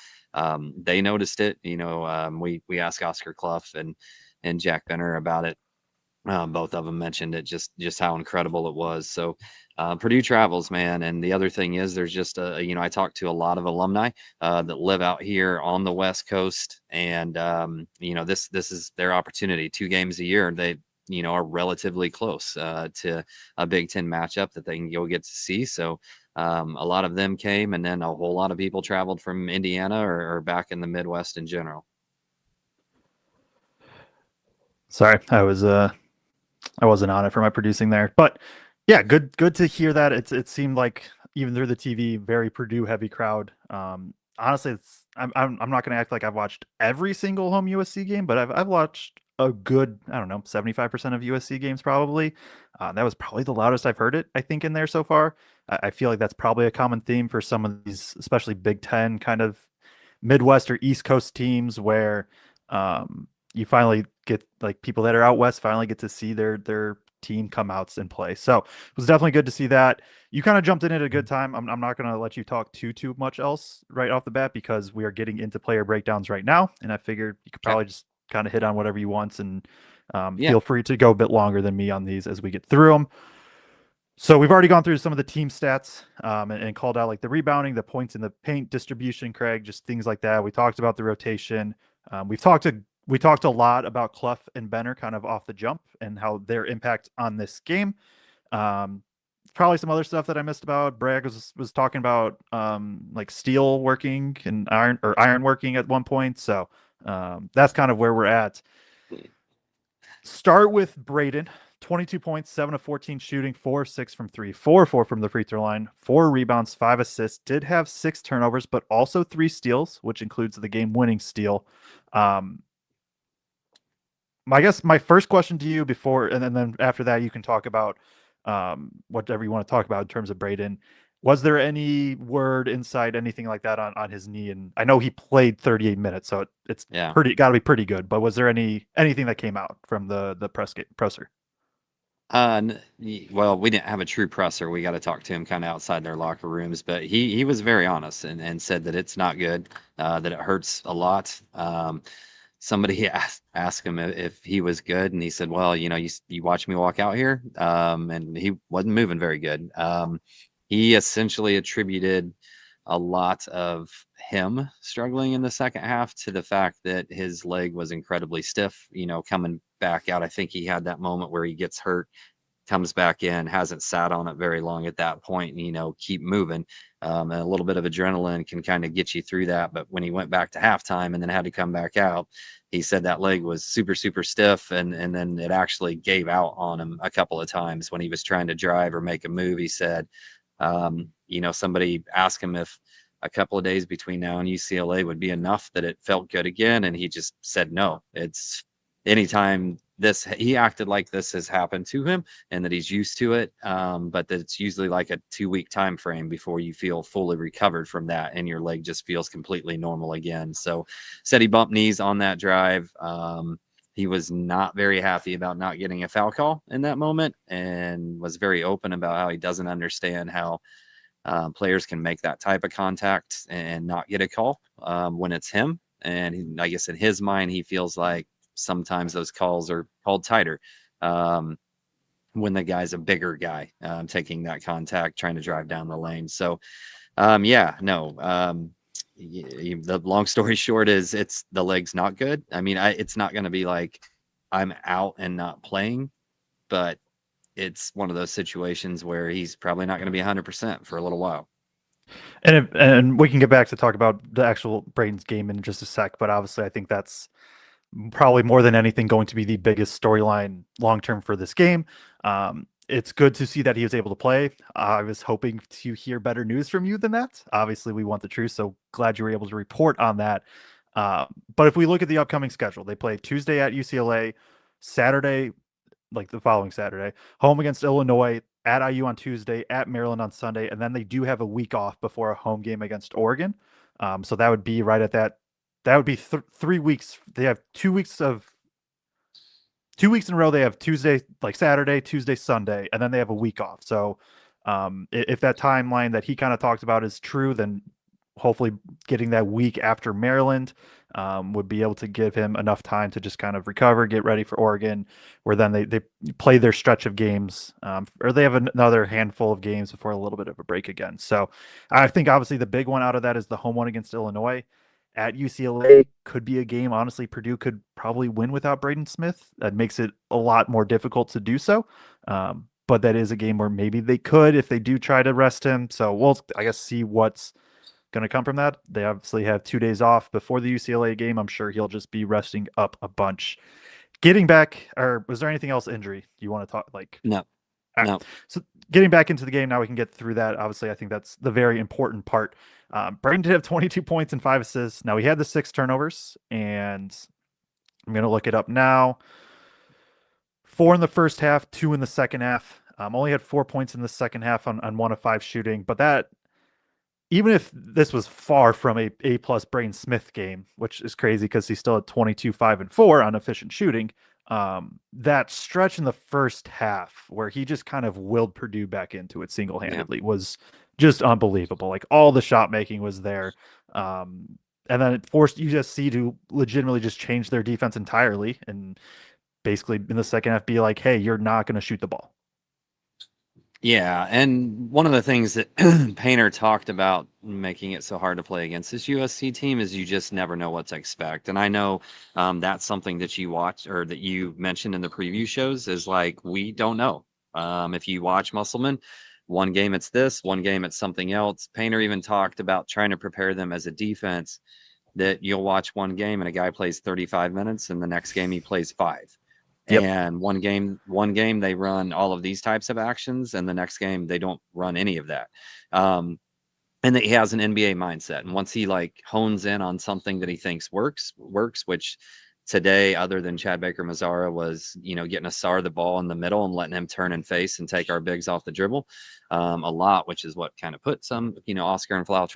they noticed it. We asked Oscar Cluff and Jack Benner about it. Both of them mentioned it, just how incredible it was. So Purdue travels, man. And the other thing is, there's just I talked to a lot of alumni that live out here on the West Coast, and this is their opportunity. 2 games a year, they are relatively close to a Big Ten matchup that they can go get to see. So a lot of them came, and then a whole lot of people traveled from Indiana or back in the Midwest in general. Sorry, I wasn't on it for my producing there, but yeah, good to hear that. It seemed like even through the TV, very Purdue heavy crowd. Honestly, I'm not going to act like I've watched every single home USC game, but I've watched a good, I don't know, 75% of USC games probably. That was probably the loudest I've heard it, I think, in there so far. I feel like that's probably a common theme for some of these, especially Big Ten kind of Midwest or East Coast teams where you finally get, like, people that are out west finally get to see their team come outs and play. So it was definitely good to see that. You kind of jumped in at a good time. I'm not going to let you talk too much else right off the bat because we are getting into player breakdowns right now, and I figured you could probably just kind of hit on whatever you want, and feel free to go a bit longer than me on these as we get through them. So we've already gone through some of the team stats and called out like the rebounding, the points in the paint distribution, Kraig, just things like that. We talked about the rotation. We talked a lot about Cluff and Benter kind of off the jump and how their impact on this game. Probably some other stuff that I missed about. Bragg was talking about like steel working and iron working at one point. So that's kind of where we're at. Start with Braden. 22 points, 7 of 14 shooting, 4 of 6 from 3, 4 of 4 from the free throw line, 4 rebounds, 5 assists, did have 6 turnovers, but also 3 steals, which includes the game-winning steal. I guess my first question to you before, and then after that, you can talk about whatever you want to talk about in terms of Braden. Was there any word, insight, anything like that on his knee? And I know he played 38 minutes, so it's got to be pretty good. But was there anything that came out from the presser? Well, we didn't have a true presser. We got to talk to him kind of outside their locker rooms, but he was very honest and said that it's not good, that it hurts a lot. Somebody asked him if he was good, and he said, well, you watch me walk out here, and he wasn't moving very good. He essentially attributed a lot of him struggling in the second half to the fact that his leg was incredibly stiff, coming back out. I think he had that moment where he gets hurt, comes back in, hasn't sat on it very long at that point, and, keep moving. And a little bit of adrenaline can kind of get you through that. But when he went back to halftime and then had to come back out, he said that leg was super, super stiff. And then it actually gave out on him a couple of times when he was trying to drive or make a move. He said, somebody asked him if a couple of days between now and UCLA would be enough that it felt good again. And he just said, no, it's anytime he acted like this has happened to him and that he's used to it. But that it's usually like a 2-week time frame before you feel fully recovered from that and your leg just feels completely normal again. So said he bumped knees on that drive. He was not very happy about not getting a foul call in that moment and was very open about how he doesn't understand how players can make that type of contact and not get a call when it's him. And I guess in his mind, he feels like sometimes those calls are called tighter when the guy's a bigger guy taking that contact, trying to drive down the lane. So, the long story short is the leg's not good. I mean, it's not going to be like I'm out and not playing, but it's one of those situations where he's probably not going to be 100% for a little while. And we can get back to talk about the actual Braden's game in just a sec, but obviously I think that's probably more than anything going to be the biggest storyline long term for this game. it's good to see that he was able to play. I was hoping to hear better news from you than that. Obviously, we want the truth, so glad you were able to report on that. But if we look at the upcoming schedule, they play Tuesday at UCLA, Saturday, like the following Saturday, home against Illinois, at IU on Tuesday, at Maryland on Sunday, and then they do have a week off before a home game against Oregon. So that would be right at that. That would be 3 weeks. They have 2 weeks of 2 weeks in a row. They have Tuesday, like Saturday, Tuesday, Sunday, and then they have a week off. So if that timeline that he kind of talked about is true, then hopefully getting that week after Maryland would be able to give him enough time to just kind of recover, get ready for Oregon, where then they play their stretch of games, or they have another handful of games before a little bit of a break again. So I think obviously the big one out of that is the home one against Illinois. At UCLA could be a game. Honestly, Purdue could probably win without Braden Smith. That makes it a lot more difficult to do so. But that is a game where maybe they could if they do try to rest him. So we'll, I guess, see what's going to come from that. They obviously have 2 days off before the UCLA game. I'm sure he'll just be resting up a bunch. Getting back, or was there anything else injury you want to talk like? No. Right. No. So getting back into the game now, we can get through that. Obviously, I think that's the very important part. Braden did have 22 points and 5 assists. Now he had the 6 turnovers, and I'm going to look it up now. 4 in the first half, 2 in the second half. Only had 4 points in the second half on 1 of 5 shooting, but that, even if this was far from a plus Braden Smith game, which is crazy because he's still at 22, 5, and 4 on efficient shooting, that stretch in the first half where he just kind of willed Purdue back into it single-handedly was just unbelievable. Like, all the shot making was there. And then it forced USC to legitimately just change their defense entirely and basically in the second half be like, hey, you're not going to shoot the ball. Yeah, and one of the things that Painter talked about making it so hard to play against this USC team is you just never know what to expect. And I know that's something that you watch or that you mentioned in the preview shows is like, we don't know. If you watch Musselman, one game it's this, one game it's something else. Painter even talked about trying to prepare them as a defense that you'll watch one game and a guy plays 35 minutes and the next game he plays 5. Yep. And one game they run all of these types of actions, and the next game they don't run any of that. And that he has an NBA mindset. And once he like hones in on something that he thinks works, which today, other than Chad Baker-Mazara, was, getting Asar the ball in the middle and letting him turn and face and take our bigs off the dribble a lot, which is what kind of put some, Oscar and foul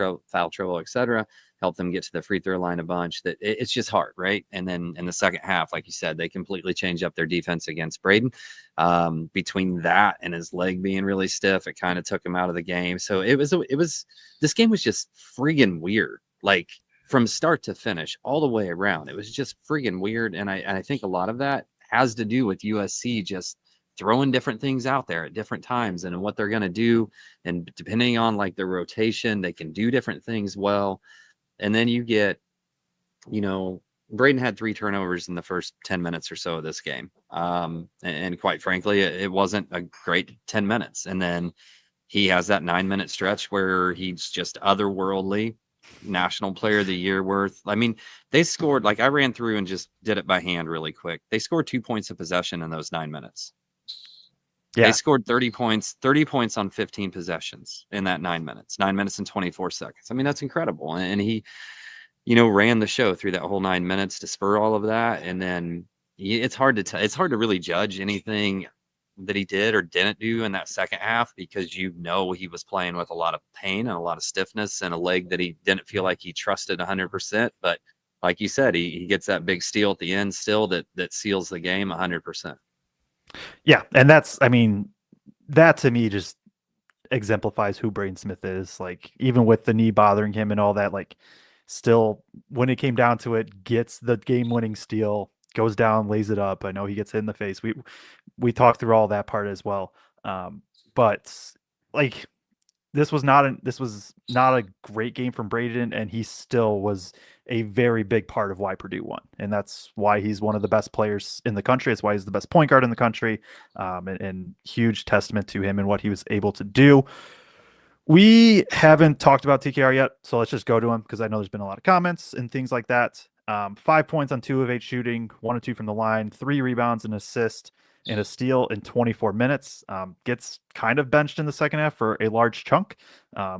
trouble, et cetera, help them get to the free throw line a bunch. That it's just hard, right? And then in the second half, like you said, they completely changed up their defense against Braden. Between that and his leg being really stiff, it kind of took him out of the game. So this game was just friggin' weird. Like, from start to finish, all the way around, it was just friggin' weird. And I think a lot of that has to do with USC just throwing different things out there at different times and what they're going to do. And depending on like their rotation, they can do different things well. And then you get, Braden had 3 turnovers in the first 10 minutes or so of this game. And quite frankly, it wasn't a great 10 minutes. And then he has that 9-minute stretch where he's just otherworldly. National Player of the Year worth. I mean, they scored, like, I ran through and just did it by hand really quick. They scored 2 points of possession in those 9 minutes. Yeah. They scored 30 points on 15 possessions in that 9 minutes, 9 minutes and 24 seconds. I mean, that's incredible. And he, ran the show through that whole 9 minutes to spur all of that. And then it's hard to really judge anything that he did or didn't do in that second half because he was playing with a lot of pain and a lot of stiffness and a leg that he didn't feel like he trusted 100%. But like you said, he gets that big steal at the end still that seals the game 100%. Yeah, and that to me just exemplifies who Braden Smith is. Like, even with the knee bothering him and all that, like, still when it came down to it, gets the game-winning steal, goes down, lays it up. I know he gets hit in the face. We talked through all that part as well. But like, this was not a great game from Braden, and he still was a very big part of why Purdue won. And that's why he's one of the best players in the country. It's why he's the best point guard in the country. And huge testament to him and what he was able to do. We haven't talked about TKR yet, so let's just go to him because I know there's been a lot of comments and things like that. 5 points on 2 of 8 shooting, 1 of 2 from the line, 3 rebounds and assist. and a steal in 24 minutes. Gets kind of benched in the second half for a large chunk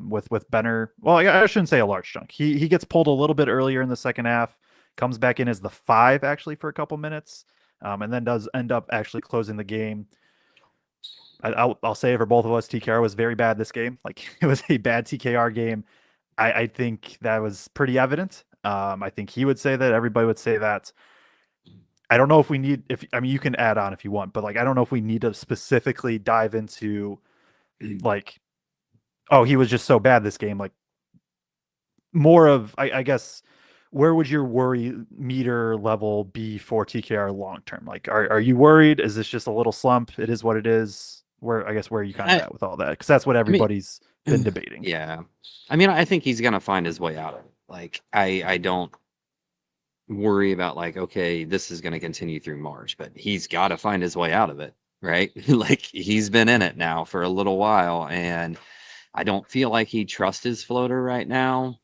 with Benter. Well, I shouldn't say a large chunk. He gets pulled a little bit earlier in the second half, comes back in as the 5 actually for a couple minutes, and then does end up actually closing the game. I'll say it for both of us, TKR was very bad this game. Like, it was a bad TKR game. I think that was pretty evident. I think he would say that. Everybody would say that. I don't know if we need, I mean, you can add on if you want, but like, I don't know if we need to specifically dive into like, oh, he was just so bad this game. Like, more of, I guess, where would your worry meter level be for TKR long term? Like, are you worried? Is this just a little slump? It is what it is. Where are you kind of at with all that? Because that's what everybody's been debating. Yeah. I mean, I think he's going to find his way out of it. Like, I don't worry about like, okay, this is going to continue through March, but he's got to find his way out of it, right? Like, he's been in it now for a little while, and I don't feel like he trusts his floater right now.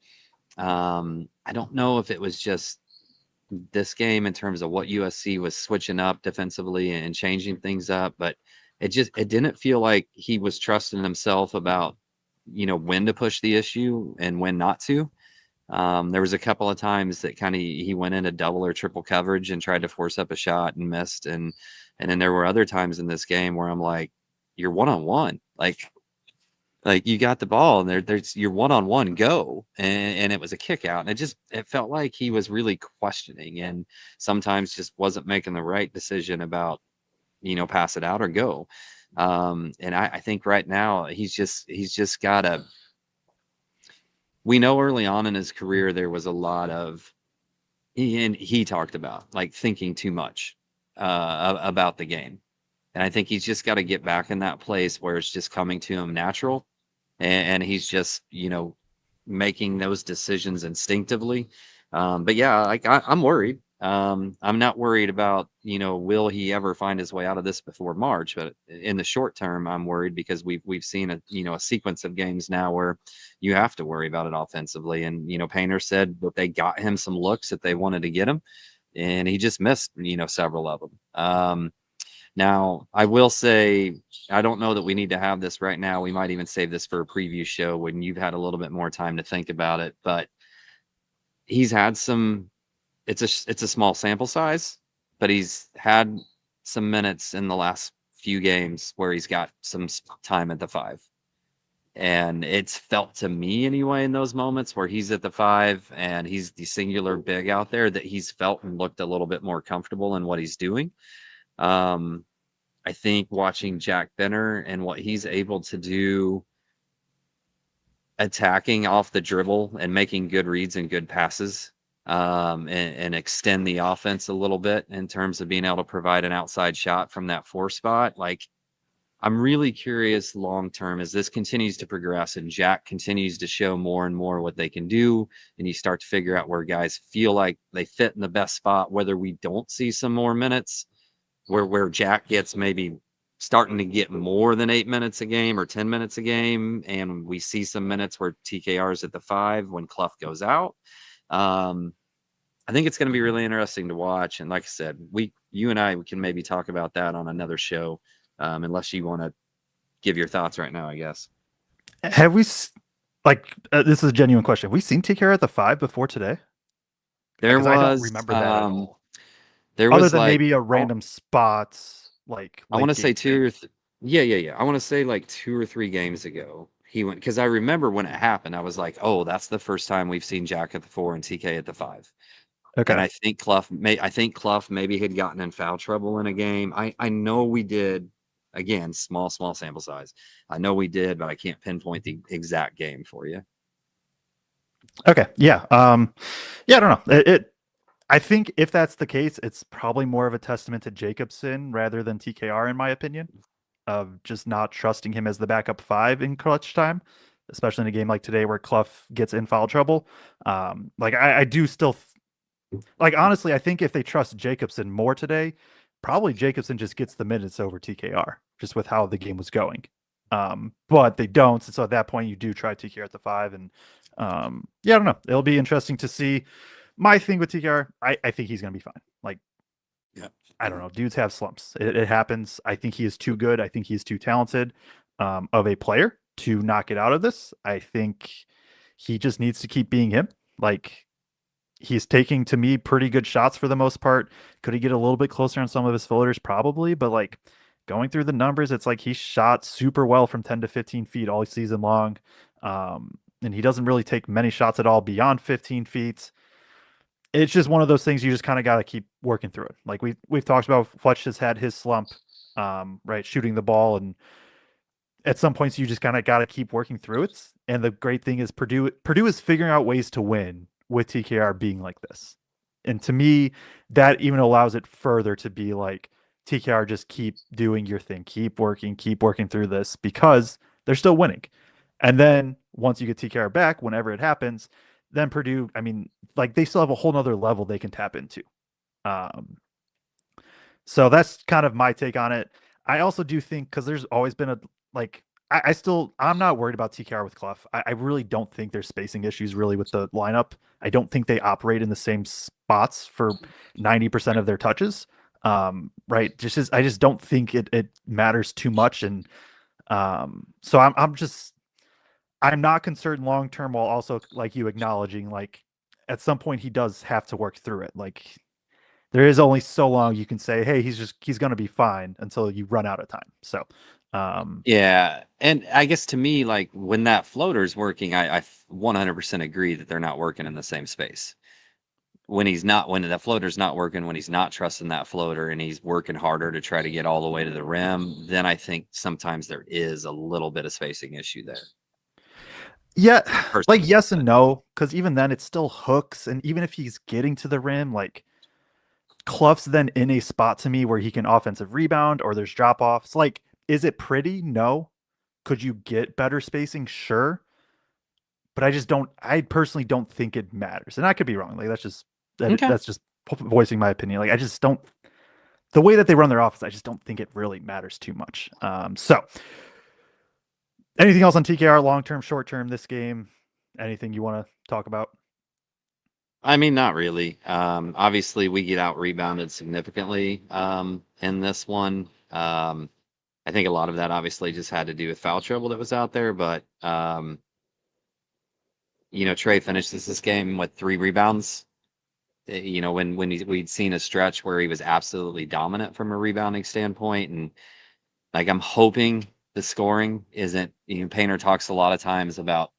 I don't know if it was just this game in terms of what USC was switching up defensively and changing things up, but it didn't feel like he was trusting himself about, when to push the issue and when not to. There was a couple of times that kind of he went into double or triple coverage and tried to force up a shot and missed, and then there were other times in this game where I'm like, you're one-on-one, like you got the ball and there's your one-on-one go, and it was a kick out, and it felt like he was really questioning and sometimes just wasn't making the right decision about, pass it out or go. And I think right now he's just gotta, we know early on in his career there was a lot of, he talked about like thinking too much about the game, and I think he's just got to get back in that place where it's just coming to him natural, and he's just, making those decisions instinctively. But yeah, like I'm worried. I'm not worried about, will he ever find his way out of this before March, but in the short term, I'm worried because we've seen a sequence of games now where you have to worry about it offensively. And, Painter said that they got him some looks that they wanted to get him, and he just missed, several of them. Now, I will say, I don't know that we need to have this right now. We might even save this for a preview show when you've had a little bit more time to think about it. But he's had some, it's a small sample size, but he's had some minutes in the last few games where he's got some time at the 5. And it's felt to me anyway in those moments where he's at the 5 and he's the singular big out there that he's felt and looked a little bit more comfortable in what he's doing. I think watching Jack Benter and what he's able to do attacking off the dribble and making good reads and good passes, and extend the offense a little bit in terms of being able to provide an outside shot from that 4 spot. Like, I'm really curious long term as this continues to progress and Jack continues to show more and more what they can do, and you start to figure out where guys feel like they fit in the best spot, whether we don't see some more minutes where Jack gets maybe starting to get more than 8 minutes a game or 10 minutes a game, and we see some minutes where TKR is at the 5 when Cluff goes out. I think it's going to be really interesting to watch. And like I said, you and I, we can maybe talk about that on another show, unless you want to give your thoughts right now, I guess. Have we, this is a genuine question. Have we seen TKR at the 5 before today? There was, I don't remember that at all. There Other was than like, maybe a random spot, like I want to say game 2 yeah. I want to say like 2 or 3 games ago he went, because I remember when it happened, I was like, oh, that's the first time we've seen Jack at the 4 and TK at the 5. Okay. And I think Cluff maybe had gotten in foul trouble in a game. I know we did, again, small sample size. I know we did, but I can't pinpoint the exact game for you. Okay. Yeah. Yeah, I don't know. I think if that's the case, it's probably more of a testament to Jacobson rather than TKR, in my opinion, of just not trusting him as the backup 5 in clutch time, especially in a game like today where Cluff gets in foul trouble. I do still, honestly, I think if they trust Jacobson more today, probably Jacobson just gets the minutes over TKR, just with how the game was going. But they don't. And so at that point, you do try TKR at the 5. And yeah, I don't know. It'll be interesting to see. My thing with TKR, I think he's going to be fine. Like, yeah, I don't know. Dudes have slumps. It happens. I think he is too good. I think he's too talented of a player to not get out of this. I think he just needs to keep being him. Like, he's taking, to me, pretty good shots for the most part. Could he get a little bit closer on some of his floaters? Probably, but like going through the numbers, it's like he shot super well from 10 to 15 feet all season long. And he doesn't really take many shots at all beyond 15 feet. It's just one of those things you just kind of got to keep working through it. Like we've talked about, Fletch has had his slump, right, shooting the ball, and at some points you just kind of got to keep working through it. And the great thing is Purdue is figuring out ways to win with TKR being like this. And to me, that even allows it further to be like, TKR, just keep doing your thing, keep working through this, because they're still winning. And then once you get TKR back, whenever it happens, then Purdue, I mean, like, they still have a whole nother level they can tap into. So that's kind of my take on it. I also do think, because there's always been a, like, I'm not worried about TKR with Cluff. I really don't think there's spacing issues really with the lineup. I don't think they operate in the same spots for 90% of their touches. Right. I just don't think it matters too much. And so I'm not concerned long term, while also, like, you acknowledging, like, at some point he does have to work through it. Like, there is only so long you can say, hey, he's going to be fine, until you run out of time. So, Yeah, and I guess to me, like, when that floater's working, I 100% agree that they're not working in the same space. When the floater's not working, when he's not trusting that floater and he's working harder to try to get all the way to the rim, then I think sometimes there is a little bit of spacing issue there. yeah, like, Personally. yes and no, because even then it's still hooks. And even if he's getting to the rim, like, Cluff's then in a spot, to me, where he can offensive rebound, or there's drop offs. Like, is it pretty? No. Could you get better spacing? Sure. But I personally don't think it matters. And I could be wrong. Like, Okay. that's just voicing my opinion. Like, I just don't, the way that they run their offense, I just don't think it really matters too much. So anything else on TKR, long term, short term, this game? Anything you want to talk about? I mean, not really. Obviously, we get out rebounded significantly in this one. I think a lot of that obviously just had to do with foul trouble that was out there, but Trey finishes this game with 3 rebounds. When we'd seen a stretch where he was absolutely dominant from a rebounding standpoint, and like, I'm hoping the scoring isn't. Painter talks a lot of times about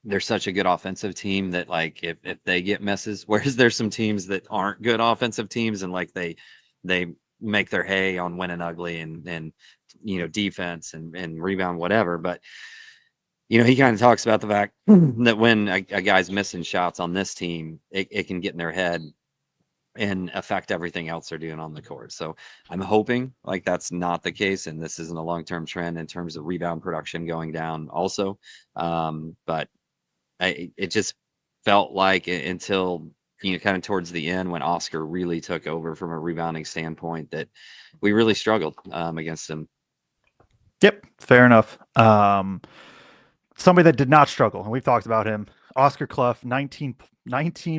they're such a good offensive team that, like, if they get misses, whereas there's some teams that aren't good offensive teams, and like they make their hay on winning ugly and defense and rebound, whatever. But he kind of talks about the fact that when a guy's missing shots on this team, it can get in their head and affect everything else they're doing on the court. So I'm hoping, like, that's not the case, and this isn't a long-term trend in terms of rebound production going down also. But it just felt like until kind of towards the end, when Oscar really took over from a rebounding standpoint, that we really struggled against him. Yep, fair enough. Somebody that did not struggle, and we've talked about him, Oscar Cluff, 19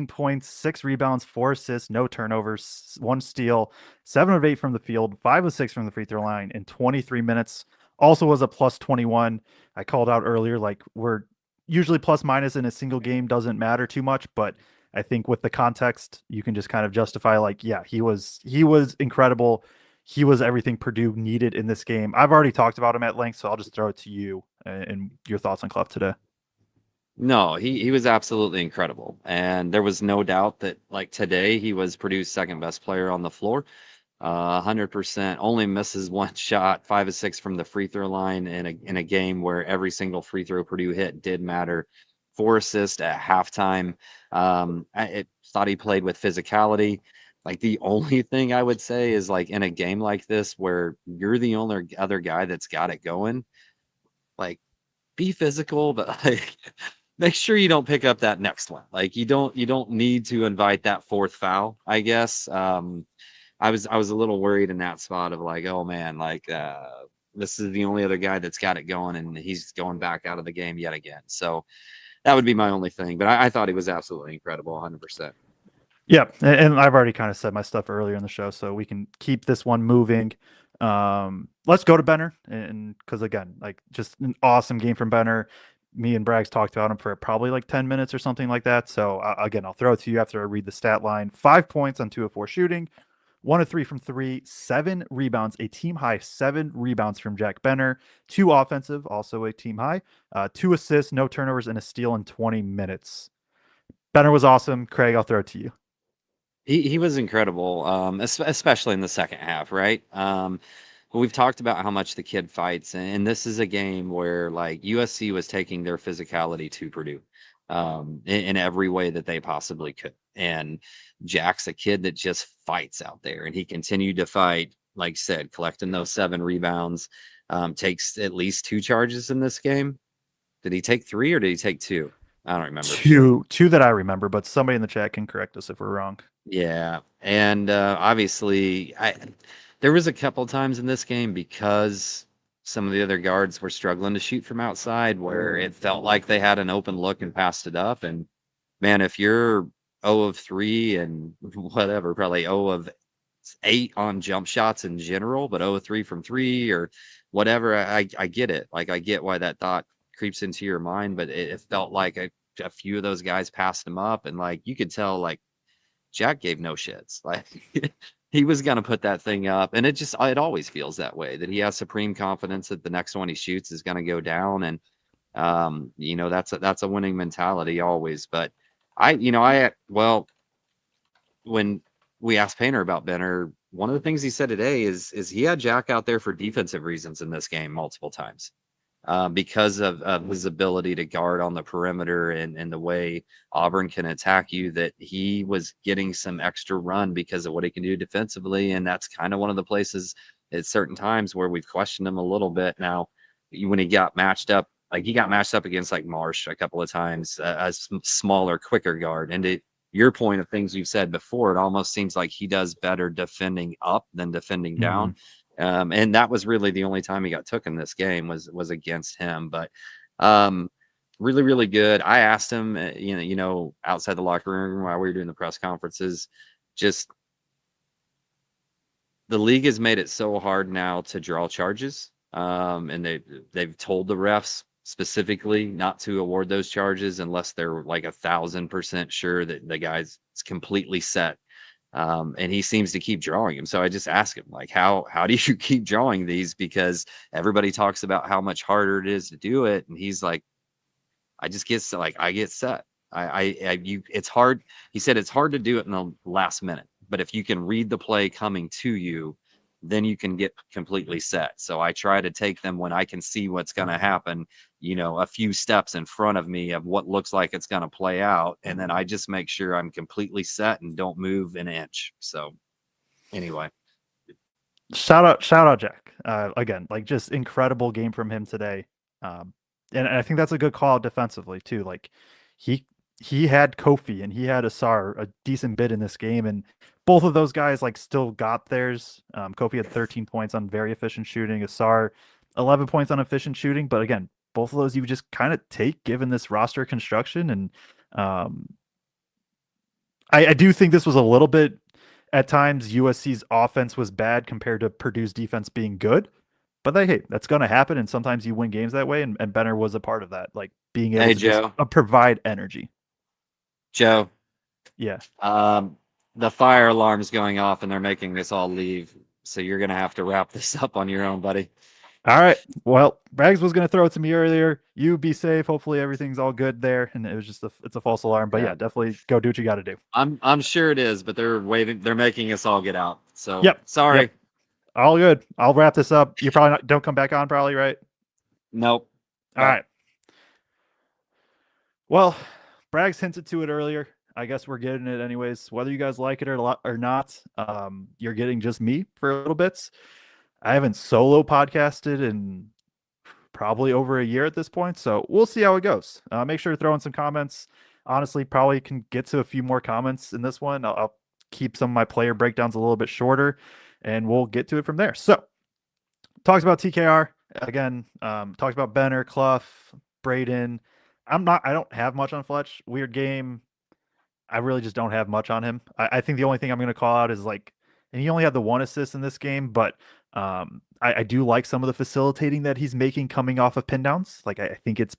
points, 6 rebounds, 4 assists, no turnovers, 1 steal, 7 of 8 from the field, 5 of 6 from the free throw line in 23 minutes. Also was a plus 21. I called out earlier, like, we're usually plus minus in a single game doesn't matter too much, but I think with the context, you can just kind of justify, like, yeah, he was incredible. He was everything Purdue needed in this game. I've already talked about him at length, so I'll just throw it to you and your thoughts on Cluff today. No, he was absolutely incredible. And there was no doubt that, like, today he was Purdue's second best player on the floor. 100%, only misses 1 shot, 5 of 6 from the free throw line in a game where every single free throw Purdue hit did matter. 4 assists at halftime. I thought he played with physicality. Like, the only thing I would say is, like, in a game like this where you're the only other guy that's got it going, like, be physical, but like, make sure you don't pick up that next one. Like, you don't need to invite that 4th foul, I guess. I was a little worried in that spot of, like, oh man, like, this is the only other guy that's got it going, and he's going back out of the game yet again. So that would be my only thing. But I thought he was absolutely incredible, 100%. Yeah, and I've already kind of said my stuff earlier in the show, so we can keep this one moving. Let's go to Benner, and because again, like just an awesome game from Benner. Me and Braggs talked about him for probably like 10 minutes or something like that. So again, I'll throw it to you after I read the stat line. 5 points on 2 of 4 shooting, 1 of 3 from 3, 7 rebounds, a team high 7 rebounds from Jack Benner, 2 offensive, also a team high, 2 assists, no turnovers, and a steal in 20 minutes. Benner was awesome. Kraig, I'll throw it to you. He was incredible, especially in the second half, right? We've talked about how much the kid fights, and this is a game where like USC was taking their physicality to Purdue, in every way that they possibly could. And Jack's a kid that just fights out there, and he continued to fight. Like I said, collecting those 7 rebounds, takes at least 2 charges in this game. Did he take 3 or did he take 2? I don't remember. Two that I remember, but somebody in the chat can correct us if we're wrong. Yeah, and obviously, there was a couple times in this game because some of the other guards were struggling to shoot from outside, where it felt like they had an open look and passed it up. And man, if you're 0 of 3 and whatever, probably 0 of 8 on jump shots in general, but 0 of 3 from 3 or whatever, I get it. Like I get why that thought creeps into your mind, but it felt like a few of those guys passed him up, and like you could tell, like Jack gave no shits. Like he was gonna put that thing up, and it always feels that way. That he has supreme confidence that the next one he shoots is gonna go down, and that's a winning mentality always. But well, when we asked Painter about Benner, one of the things he said today is he had Jack out there for defensive reasons in this game multiple times, because of his ability to guard on the perimeter and the way Auburn can attack you, that he was getting some extra run because of what he can do defensively. And that's kind of one of the places at certain times where we've questioned him a little bit. Now, when he got matched up, like he got matched up against like Marsh a couple of times, as smaller, quicker guard. And to your point of things you've said before, it almost seems like he does better defending up than defending down. And that was really the only time he got took in this game was against him. But really, really good. I asked him, outside the locker room while we were doing the press conferences, just the league has made it so hard now to draw charges. And they've told the refs specifically not to award those charges unless they're like 1,000% sure that the guy's completely set. And he seems to keep drawing him. So I just ask him, like, how do you keep drawing these? Because everybody talks about how much harder it is to do it, and he's like, I just get like I get set. It's hard. He said it's hard to do it in the last minute, but if you can read the play coming to you, then you can get completely set. So I try to take them when I can see what's going to happen, a few steps in front of me of what looks like it's going to play out. And then I just make sure I'm completely set and don't move an inch. So anyway. Shout out Jack. Again, like just incredible game from him today. And I think that's a good call defensively too. Like he had Kofi and he had Asar a decent bit in this game, and both of those guys like still got theirs. Kofi had 13 points on very efficient shooting. Asar 11 points on efficient shooting. But again, both of those you just kind of take given this roster construction. And I do think this was a little bit at times USC's offense was bad compared to Purdue's defense being good. But hey, that's going to happen, and sometimes you win games that way, and Benner was a part of that, like being able to Joe. just provide energy. Joe. Yeah. The fire alarm's going off, and they're making us all leave. So you're going to have to wrap this up on your own, buddy. All right. Well, Braggs was going to throw it to me earlier. You be safe. Hopefully everything's all good there, and it was just it's a false alarm. But yeah, definitely go do what you got to do. I'm sure it is, but they're waiting. They're making us all get out. So sorry. Yep. All good. I'll wrap this up. You probably don't come back on, probably, right? Nope. All right. Well, Braggs hinted to it earlier. I guess we're getting it anyways. Whether you guys like it or not, you're getting just me for a little bit. I haven't solo podcasted in probably over a year at this point, so we'll see how it goes. Make sure to throw in some comments. Honestly, probably can get to a few more comments in this one. I'll keep some of my player breakdowns a little bit shorter, and we'll get to it from there. So, talks about TKR again. Talks about Benner, Cluff, Braden. I don't have much on Fletch. Weird game. I really just don't have much on him. I think the only thing I'm going to call out is like, and he only had the 1 assist in this game, but I do like some of the facilitating that he's making coming off of pin downs. Like I think it's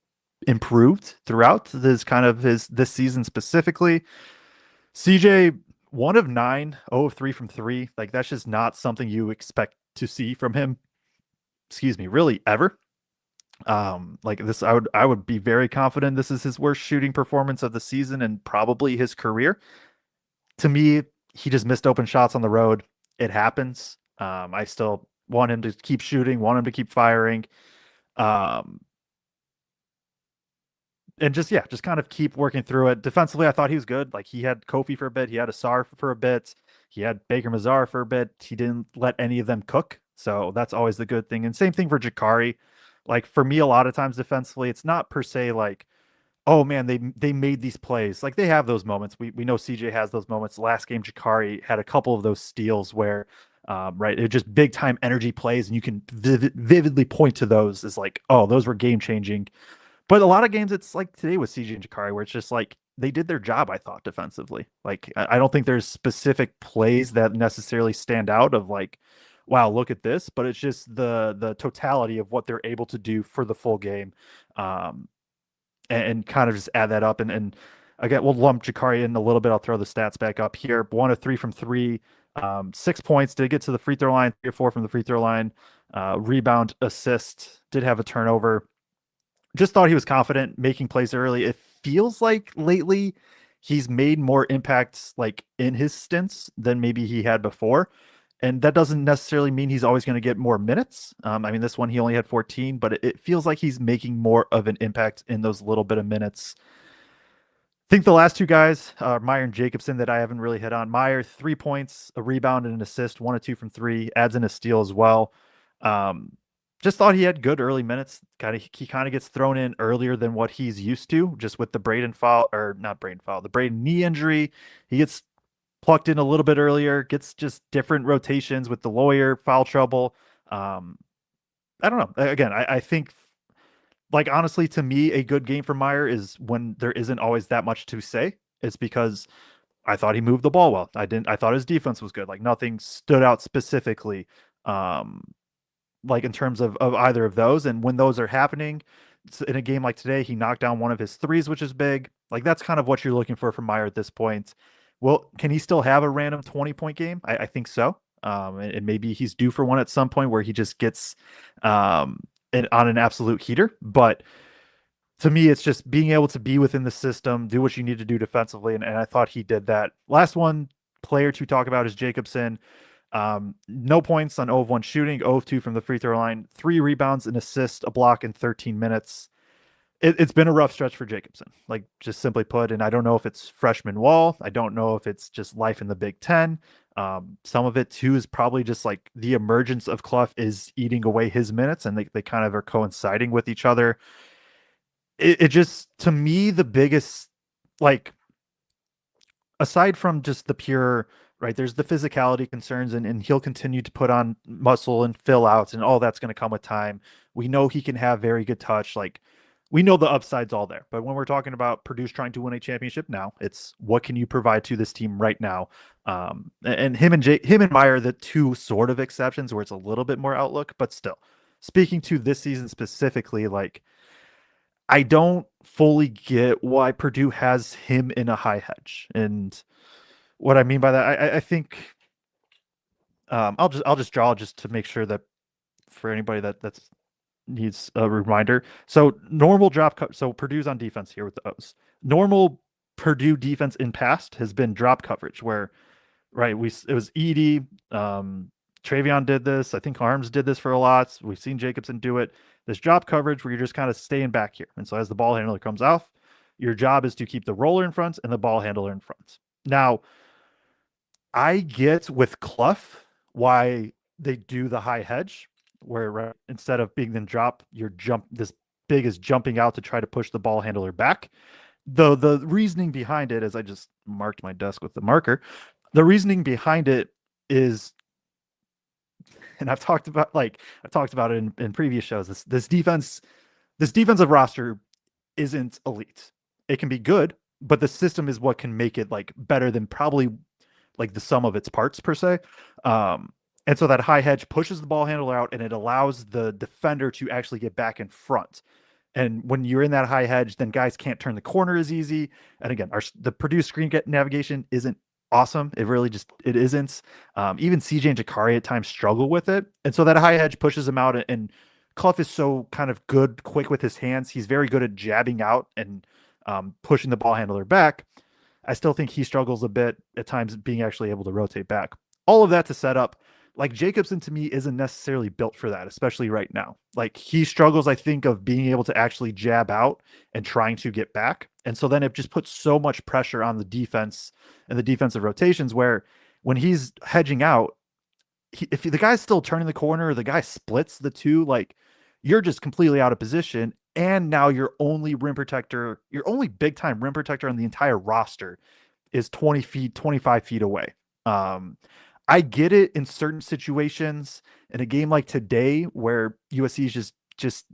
improved throughout this season specifically. CJ, 1 of 9, 0 of 3 from 3. Like that's just not something you expect to see from him. Excuse me, really ever. Like this, I would be very confident this is his worst shooting performance of the season and probably his career. To me, he just missed open shots on the road. It happens. I still want him to keep shooting, want him to keep firing. And just kind of keep working through it. Defensively, I thought he was good. Like he had Kofi for a bit, he had Asar for a bit, he had Baker Mazar for a bit. He didn't let any of them cook, so that's always the good thing. And same thing for Jakari. Like for me, a lot of times defensively, it's not per se like, oh man, they made these plays. Like they have those moments. We know CJ has those moments. Last game, Jakari had a couple of those steals where, right, it just big time energy plays, and you can vividly point to those as like, oh, those were game changing. But a lot of games, it's like today with CJ and Jakari, where it's just like they did their job, I thought, defensively. Like I don't think there's specific plays that necessarily stand out of like, wow, look at this. But it's just the totality of what they're able to do for the full game, and kind of just add that up. And again, we'll lump Jakari in a little bit. I'll throw the stats back up here. 1 of 3 from 3, 6 points. Did get to the free throw line, 3 or 4 from the free throw line. Rebound, assist. Did have a turnover. Just thought he was confident making plays early. It feels like lately he's made more impacts like in his stints than maybe he had before. And that doesn't necessarily mean he's always going to get more minutes. I mean, this one he only had 14, but it feels like he's making more of an impact in those little bit of minutes. I think the last 2 guys are Meyer and Jacobson that I haven't really hit on. Meyer, 3 points, a rebound, and an assist, 1 of 2 from 3, adds in a steal as well. Just thought he had good early minutes. He kind of gets thrown in earlier than what he's used to, just with the the Braden knee injury. He gets plucked in a little bit earlier, gets just different rotations with the lawyer, foul trouble. I don't know. Again, I think, like, honestly, to me, a good game for Meyer is when there isn't always that much to say. It's because I thought he moved the ball well. I thought his defense was good. Like nothing stood out specifically. Like in terms of either of those. And when those are happening in a game like today, he knocked down 1 of his 3s, which is big. Like that's kind of what you're looking for from Meyer at this point. Well, can he still have a random 20-point game? I think so. And maybe he's due for one at some point where he just gets on an absolute heater. But to me, it's just being able to be within the system, do what you need to do defensively. And I thought he did that. Last one player to talk about is Jacobson. No points on 0 of 1 shooting, 0 of 2 from the free throw line, 3 rebounds, an assist, a block in 13 minutes. It's been a rough stretch for Jacobson, like just simply put. And I don't know if it's freshman wall. I don't know if it's just life in the Big Ten. Some of it too is probably just like the emergence of Cluff is eating away his minutes, and they kind of are coinciding with each other. It just, to me, the biggest, like, aside from just the pure, right, there's the physicality concerns, and he'll continue to put on muscle and fill outs, and all that's going to come with time. We know he can have very good touch. Like, we know the upside's all there. But when we're talking about Purdue's trying to win a championship now, it's what can you provide to this team right now? And him and Meyer are the 2 sort of exceptions where it's a little bit more outlook, but still. Speaking to this season specifically, like, I don't fully get why Purdue has him in a high hedge. And what I mean by that, I think I'll just draw just to make sure that for anybody that's needs a reminder. So normal drop so Purdue's on defense here with the O's. Normal Purdue defense in past has been drop coverage where, right, it was Edie, Travion did this. I think Arms did this for a lot. We've seen Jacobson do it. This drop coverage where you're just kind of staying back here. And so as the ball handler comes off, your job is to keep the roller in front and the ball handler in front. Now, I get with Cluff why they do the high hedge, where right, instead of being then drop, this big is jumping out to try to push the ball handler back. The reasoning behind it, as I just marked my desk with the marker, the reasoning behind it is, and I've talked about it in previous shows, this defensive roster isn't elite. It can be good, but the system is what can make it like better than probably like the sum of its parts per se. And so that high hedge pushes the ball handler out and it allows the defender to actually get back in front. And when you're in that high hedge, then guys can't turn the corner as easy. And again, the Purdue screen navigation isn't awesome. It really just, it isn't. Even CJ and Jakari at times struggle with it. And so that high hedge pushes him out, and Cluff is so kind of quick with his hands. He's very good at jabbing out and pushing the ball handler back. I still think he struggles a bit at times being actually able to rotate back. All of that to set up, like Jacobson to me isn't necessarily built for that, especially right now. Like he struggles, I think, of being able to actually jab out and trying to get back. And so then it just puts so much pressure on the defense and the defensive rotations where when he's hedging out, if the guy's still turning the corner or the guy splits the two, like you're just completely out of position. And now your only rim protector, your only big time rim protector on the entire roster is 20 feet, 25 feet away. I get it in certain situations in a game like today where USC is just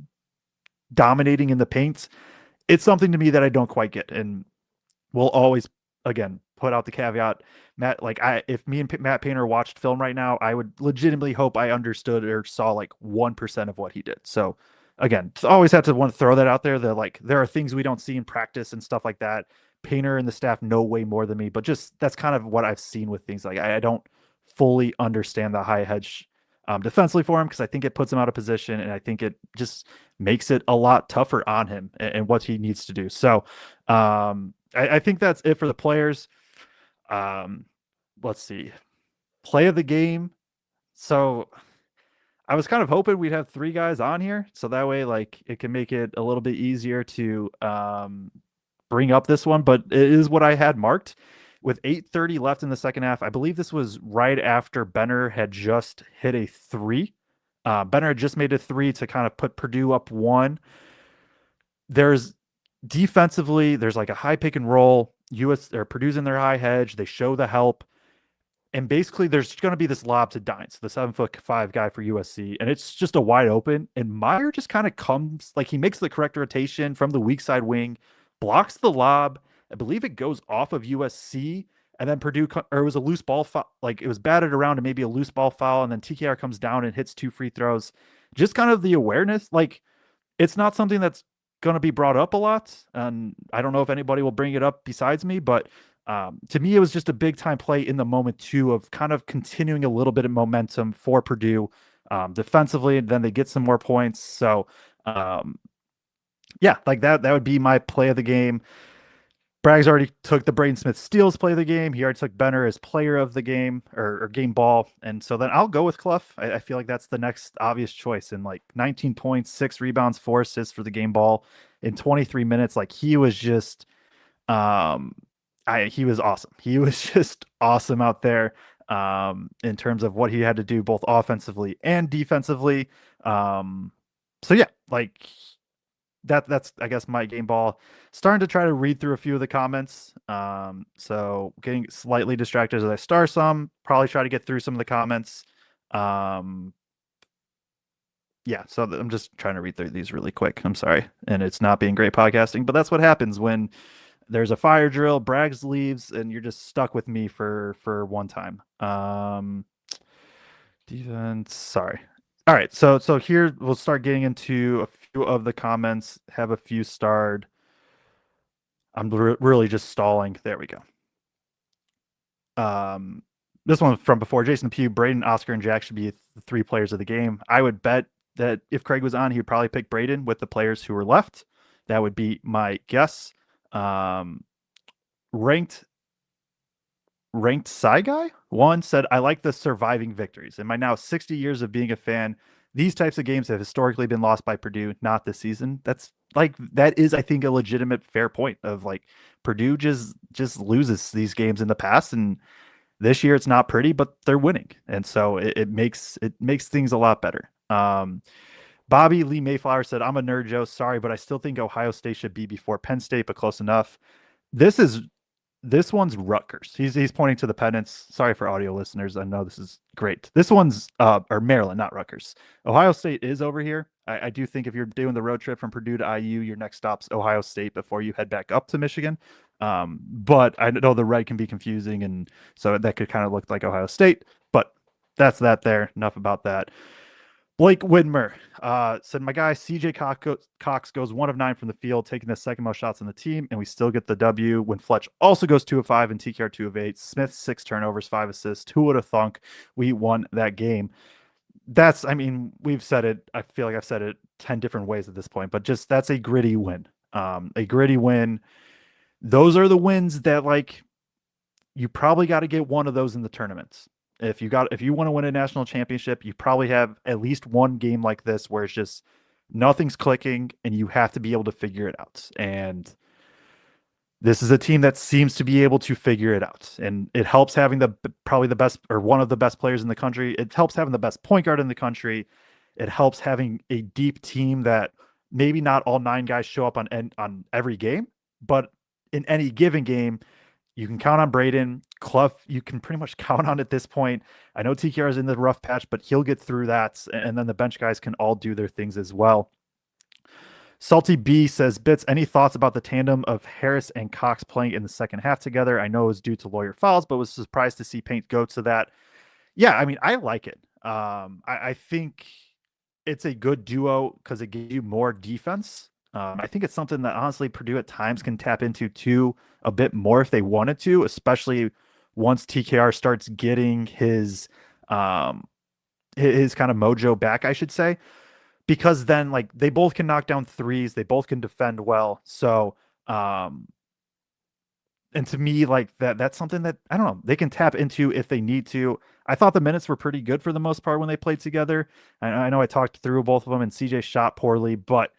dominating in the paint. It's something to me that I don't quite get. And we'll always, again, put out the caveat, Matt, like if me and Matt Painter watched film right now, I would legitimately hope I understood or saw like 1% of what he did. So again, always have to want to throw that out there that like there are things we don't see in practice and stuff like that. Painter and the staff know way more than me, but just that's kind of what I've seen with things. Like I don't fully understand the high hedge defensively for him because I think it puts him out of position and I think it just makes it a lot tougher on him and what he needs to do. So I think that's it for the players. Let's see. Play of the game. So I was kind of hoping we'd have 3 guys on here, so that way like it can make it a little bit easier to bring up this one, but it is what I had marked. With 8:30 left in the second half, I believe this was right after Benter had just hit a 3. Benter had just made a 3 to kind of put Purdue up 1. There's defensively, there's like a high pick and roll. Purdue's in their high hedge. They show the help. And basically, there's going to be this lob to Dines, the 7'5" guy for USC, and it's just a wide open. And Meyer just kind of comes, like he makes the correct rotation from the weak side wing, blocks the lob. I believe it goes off of USC, and then Purdue, or it was a loose ball foul, like it was batted around to maybe a loose ball foul, and then TKR comes down and hits 2 free throws. Just kind of the awareness, like it's not something that's going to be brought up a lot, and I don't know if anybody will bring it up besides me, but to me, it was just a big time play in the moment too of kind of continuing a little bit of momentum for Purdue defensively, and then they get some more points. So yeah, like that would be my play of the game. Braggs already took the Braden Smith steals play of the game. He already took Benter as player of the game or game ball. And so then I'll go with Cluff. I feel like that's the next obvious choice. And like 19 points, 6 rebounds, 4 assists for the game ball in 23 minutes. Like he was just he was awesome. He was just awesome out there in terms of what he had to do both offensively and defensively. So yeah, like that's I guess my game ball. Starting to try to read through a few of the comments. So getting slightly distracted as I star some, probably try to get through some of the comments. Yeah, so I'm just trying to read through these really quick. I'm sorry. And it's not being great podcasting, but that's what happens when there's a fire drill, Braggs leaves, and you're just stuck with me for one time. Defense, sorry. All right, so here we'll start getting into a few of the comments. Have a few starred. I'm really just stalling. There we go. This one from before. Jason Pugh, Braden, Oscar, and Jack should be the 3 players of the game. I would bet that if Kraig was on, he would probably pick Braden with the players who were left. That would be my guess. Ranked Psy Guy 1 said, I like the surviving victories. In my now 60 years of being a fan, these types of games have historically been lost by Purdue, not this season. That's like, that is, I think, a legitimate fair point of like Purdue just loses these games in the past. And this year it's not pretty, but they're winning. And so it makes things a lot better. Bobby Lee Mayflower said, I'm a nerd, Joe. Sorry, but I still think Ohio State should be before Penn State, but close enough. This one's Rutgers. He's pointing to the pennants. Sorry for audio listeners. I know this is great. This one's or Maryland, not Rutgers. Ohio State is over here. I do think if you're doing the road trip from Purdue to IU, your next stop's Ohio State before you head back up to Michigan. But I know the red can be confusing, and so that could kind of look like Ohio State. But that's that there. Enough about that. Blake Widmer said, my guy CJ Cox goes 1 of 9 from the field, taking the second most shots on the team, and we still get the W when Fletch also goes 2 of 5 and TKR 2 of 8. Smith 6 turnovers, 5 assists. Who would have thunk we won that game? We've said it. I feel like I've said it 10 different ways at this point, but just that's a gritty win. A gritty win. Those are the wins that like you probably got to get one of those in the tournaments. If you want to win a national championship, you probably have at least one game like this where it's just nothing's clicking and you have to be able to figure it out. And this is a team that seems to be able to figure it out. And it helps having probably the best or one of the best players in the country. It helps having the best point guard in the country. It helps having a deep team that maybe not all 9 guys show up on every game, but in any given game, you can count on Braden. Cluff, you can pretty much count on at this point. I know TKR is in the rough patch, but he'll get through that. And then the bench guys can all do their things as well. Salty B says, Bits, any thoughts about the tandem of Harris and Cox playing in the second half together? I know it was due to lawyer fouls, but was surprised to see Paint go to that. Yeah, I like it. I think it's a good duo because it gives you more defense. I think it's something that honestly Purdue at times can tap into too a bit more if they wanted to, especially once TKR starts getting his kind of mojo back, I should say, because then like they both can knock down threes, they both can defend well. So, and to me, like that's something that I don't know, they can tap into if they need to. I thought the minutes were pretty good for the most part when they played together. I know I talked through both of them and CJ shot poorly, but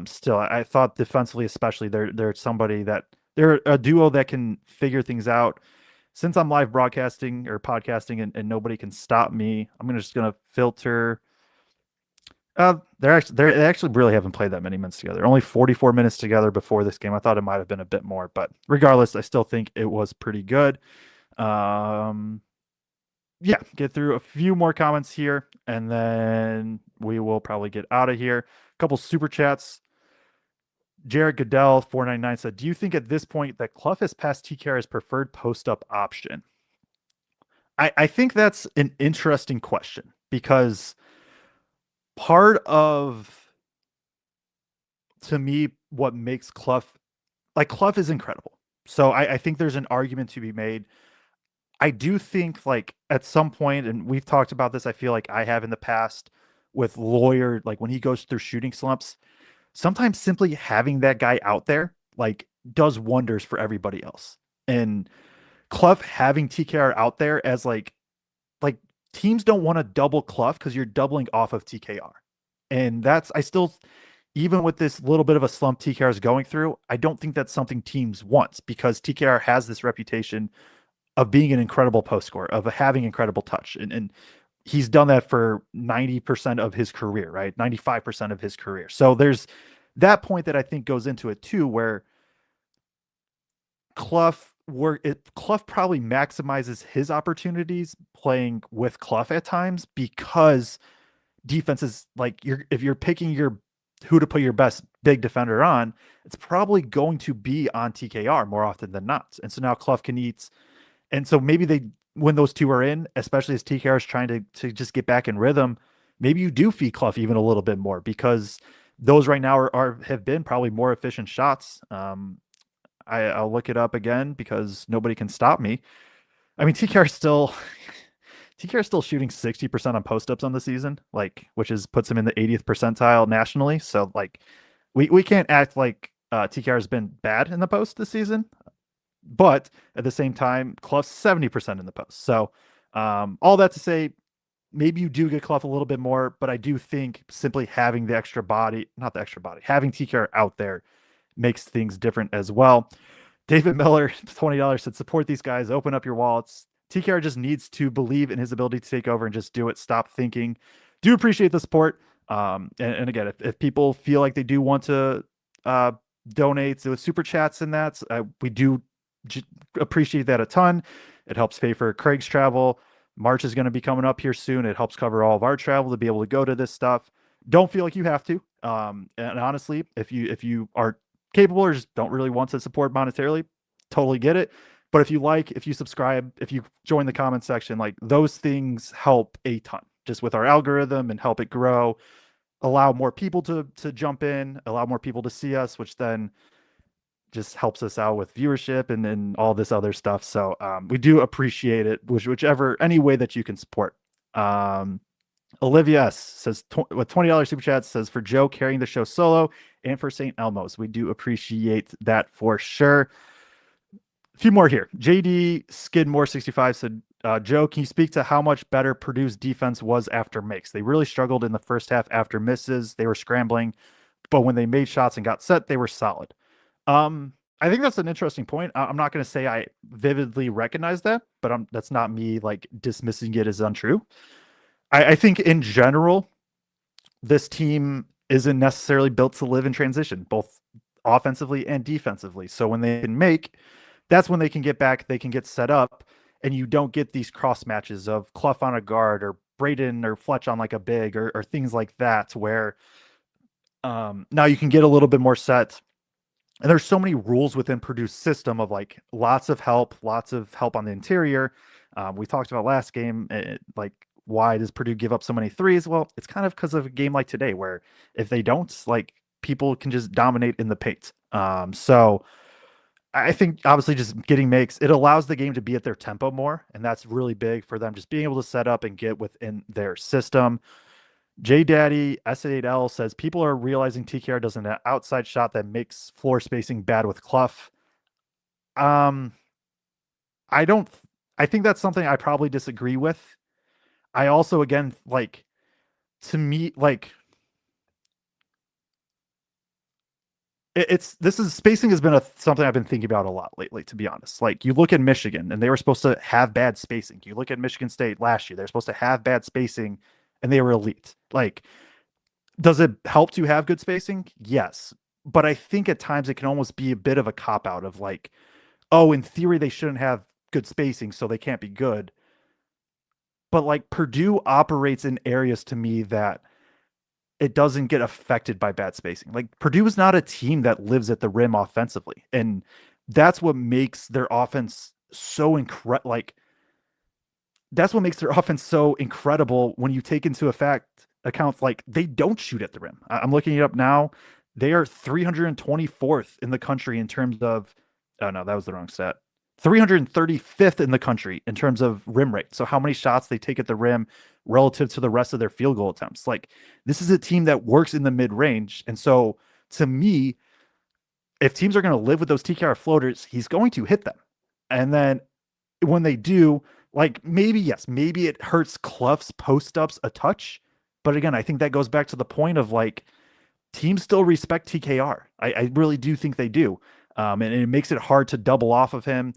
still, I thought defensively, especially, they're somebody that they're a duo that can figure things out. Since I'm live broadcasting or podcasting and nobody can stop me, I'm just gonna filter. They actually really haven't played that many minutes together. Only 44 minutes together before this game. I thought it might have been a bit more, but regardless, I still think it was pretty good. Yeah, get through a few more comments here, and then we will probably get out of here. A couple super chats. Jared Goodell 499 said, do you think at this point that Cluff has passed TKR as preferred post-up option? I think that's an interesting question because part of, to me, what makes Cluff is incredible. So I think there's an argument to be made. I do think like at some point, and we've talked about this, I feel like I have in the past with Lawyer, like when he goes through shooting slumps, sometimes simply having that guy out there like does wonders for everybody else. And Cluff having TKR out there as like teams don't want to double Cluff because you're doubling off of TKR. And I still, even with this little bit of a slump TKR is going through, I don't think that's something teams want because TKR has this reputation of being an incredible post scorer, of having incredible touch. And he's done that for 90% of his career, right? 95% of his career. So there's that point that I think goes into it too, where Cluff probably maximizes his opportunities playing with Cluff at times because defenses like if you're picking who to put your best big defender on, it's probably going to be on TKR more often than not. And so now Cluff can eat. And so maybe when those two are in, especially as TKR is trying to just get back in rhythm, maybe you do feed Cluff even a little bit more because those right now have been probably more efficient shots. I'll look it up again because nobody can stop me. TKR is still shooting 60% on post-ups on the season, which puts him in the 80th percentile nationally. So we can't act like TKR has been bad in the post this season. But at the same time, Cluff's 70% in the post. So all that to say, maybe you do get Cluff a little bit more, but I do think simply having having TKR out there makes things different as well. David Miller, $20 said, support these guys, open up your wallets. TKR just needs to believe in his ability to take over and just do it. Stop thinking. Do appreciate the support. And again, if people feel like they do want to donate with super chats and that, we do appreciate that a ton. It helps pay for Craig's travel. March is going to be coming up here soon. It helps cover all of our travel to be able to go to this stuff. Don't feel like you have to. And honestly, if you are capable or just don't really want to support monetarily, totally get it. But if you subscribe, if you join the comment section, like those things help a ton just with our algorithm and help it grow, allow more people to jump in, allow more people to see us, which then just helps us out with viewership and all this other stuff. So we do appreciate it, any way that you can support. Olivia S. says with $20 super chat says for Joe carrying the show solo and for St. Elmo's. We do appreciate that for sure. A few more here. JD Skidmore 65 said, Joe, can you speak to how much better Purdue's defense was after makes? They really struggled in the first half after misses. They were scrambling, but when they made shots and got set, they were solid. I think that's an interesting point. I'm not going to say I vividly recognize that, but that's not me like dismissing it as untrue. I think in general, this team isn't necessarily built to live in transition, both offensively and defensively. So when they can make, that's when they can get back, they can get set up, and you don't get these cross matches of Cluff on a guard or Braden or Fletch on like a big or things like that, where now you can get a little bit more set. And there's so many rules within Purdue's system of like lots of help on the interior. We talked about last game, like why does Purdue give up so many threes? Well, it's kind of because of a game like today where if they don't, like people can just dominate in the paint. So I think obviously just getting makes, it allows the game to be at their tempo more. And that's really big for them just being able to set up and get within their system. J Daddy S8L says people are realizing TKR does an outside shot that makes floor spacing bad with Cluff. I think that's something I probably disagree with. I also, again, like to me, like spacing has been something I've been thinking about a lot lately, to be honest. Like you look at Michigan and they were supposed to have bad spacing. You look at Michigan State last year, they're supposed to have bad spacing and they were elite. Like, does it help to have good spacing? Yes. But I think at times it can almost be a bit of a cop out of like, oh, in theory, they shouldn't have good spacing, so they can't be good. But like Purdue operates in areas to me that it doesn't get affected by bad spacing. Like Purdue is not a team that lives at the rim offensively. And that's what makes their offense so incredible. That's what makes their offense so incredible when you take into account like they don't shoot at the rim. I'm looking it up now. They are 324th in the country in terms of, oh no, that was the wrong stat. 335th in the country in terms of rim rate. So how many shots they take at the rim relative to the rest of their field goal attempts. Like this is a team that works in the mid range. And so to me, if teams are going to live with those TKR floaters, he's going to hit them. And then when they do, like maybe it hurts Cluff's post-ups a touch. But again, I think that goes back to the point of like teams still respect TKR. I really do think they do. And it makes it hard to double off of him.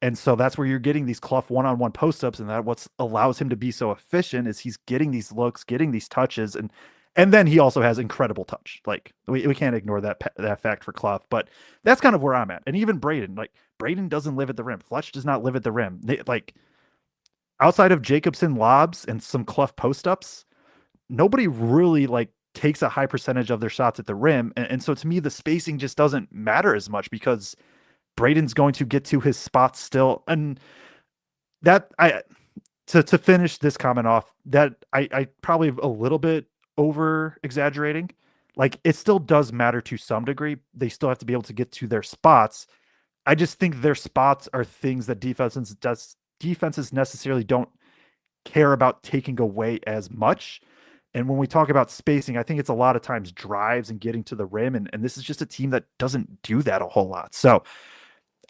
And so that's where you're getting these Cluff one-on-one post-ups, and that what allows him to be so efficient is he's getting these looks, getting these touches, and then he also has incredible touch. Like we can't ignore that fact for Cluff, but that's kind of where I'm at. And even Braden, like Braden doesn't live at the rim. Fletch does not live at the rim. Like outside of Jacobson lobs and some Cluff post-ups, nobody really like takes a high percentage of their shots at the rim. And so to me, the spacing just doesn't matter as much because Braden's going to get to his spots still. And that to finish this comment off, that I probably a little bit over exaggerating. Like it still does matter to some degree. They still have to be able to get to their spots. I just think their spots are things that defenses necessarily don't care about taking away as much. And when we talk about spacing, I think it's a lot of times drives and getting to the rim. And this is just a team that doesn't do that a whole lot. So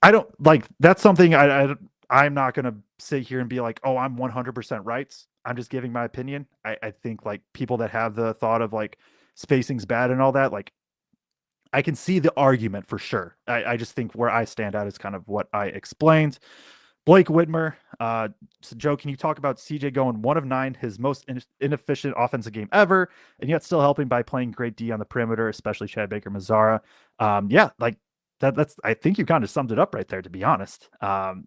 I don't like, that's something I'm not going to sit here and be like, oh, I'm 100% right. I'm just giving my opinion. I think like people that have the thought of like spacing's bad and all that, like I can see the argument for sure. I just think where I stand out is kind of what I explained. Blake Whitmer, so Joe, can you talk about CJ going 1 of 9, his most inefficient offensive game ever, and yet still helping by playing great D on the perimeter, especially Chad Baker-Mazara? Yeah, like that's I think you kind of summed it up right there, to be honest.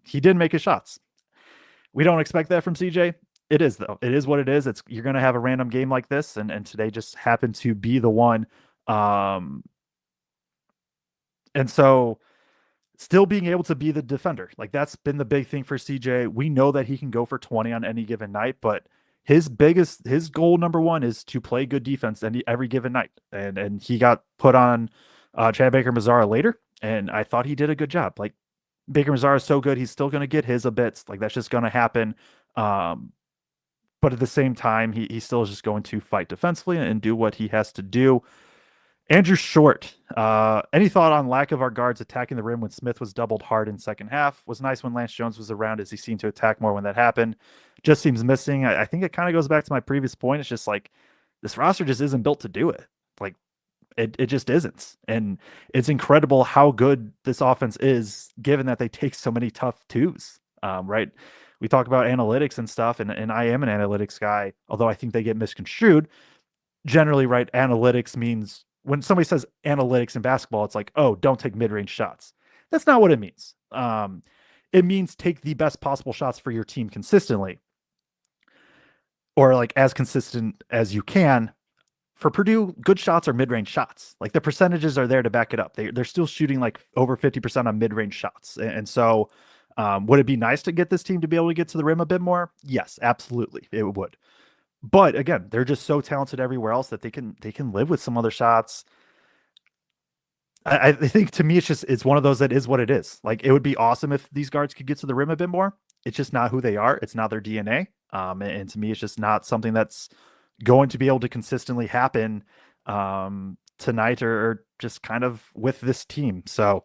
He did make his shots. We don't expect that from CJ. It is though. It is what it is. You're going to have a random game like this, and today just happened to be the one. And so still being able to be the defender. Like that's been the big thing for CJ. We know that he can go for 20 on any given night, but his goal number one is to play good defense every given night. And he got put on Chad Baker-Mazara later, and I thought he did a good job. Like Baker-Mazara is so good, he's still going to get his a bit. Like that's just going to happen. But at the same time, he still is just going to fight defensively and do what he has to do. Andrew Short, any thought on lack of our guards attacking the rim when Smith was doubled hard in second half? Was nice when Lance Jones was around as he seemed to attack more when that happened. Just seems missing. I think it kind of goes back to my previous point. It's just like this roster just isn't built to do it. Like it just isn't. And it's incredible how good this offense is given that they take so many tough twos, right? We talk about analytics and stuff, and I am an analytics guy, although I think they get misconstrued. Generally, right, analytics means when somebody says analytics in basketball, it's like, oh, don't take mid-range shots. That's not what it means. It means take the best possible shots for your team consistently, or like as consistent as you can. For Purdue, good shots are mid-range shots. Like the percentages are there to back it up. They're still shooting like over 50% on mid-range shots. And so would it be nice to get this team to be able to get to the rim a bit more? Yes, absolutely. It would. But again, they're just so talented everywhere else that they can live with some other shots. I think to me, it's one of those that is what it is. Like it would be awesome if these guards could get to the rim a bit more. It's just not who they are. It's not their DNA. And to me, it's just not something that's going to be able to consistently happen tonight or just kind of with this team. So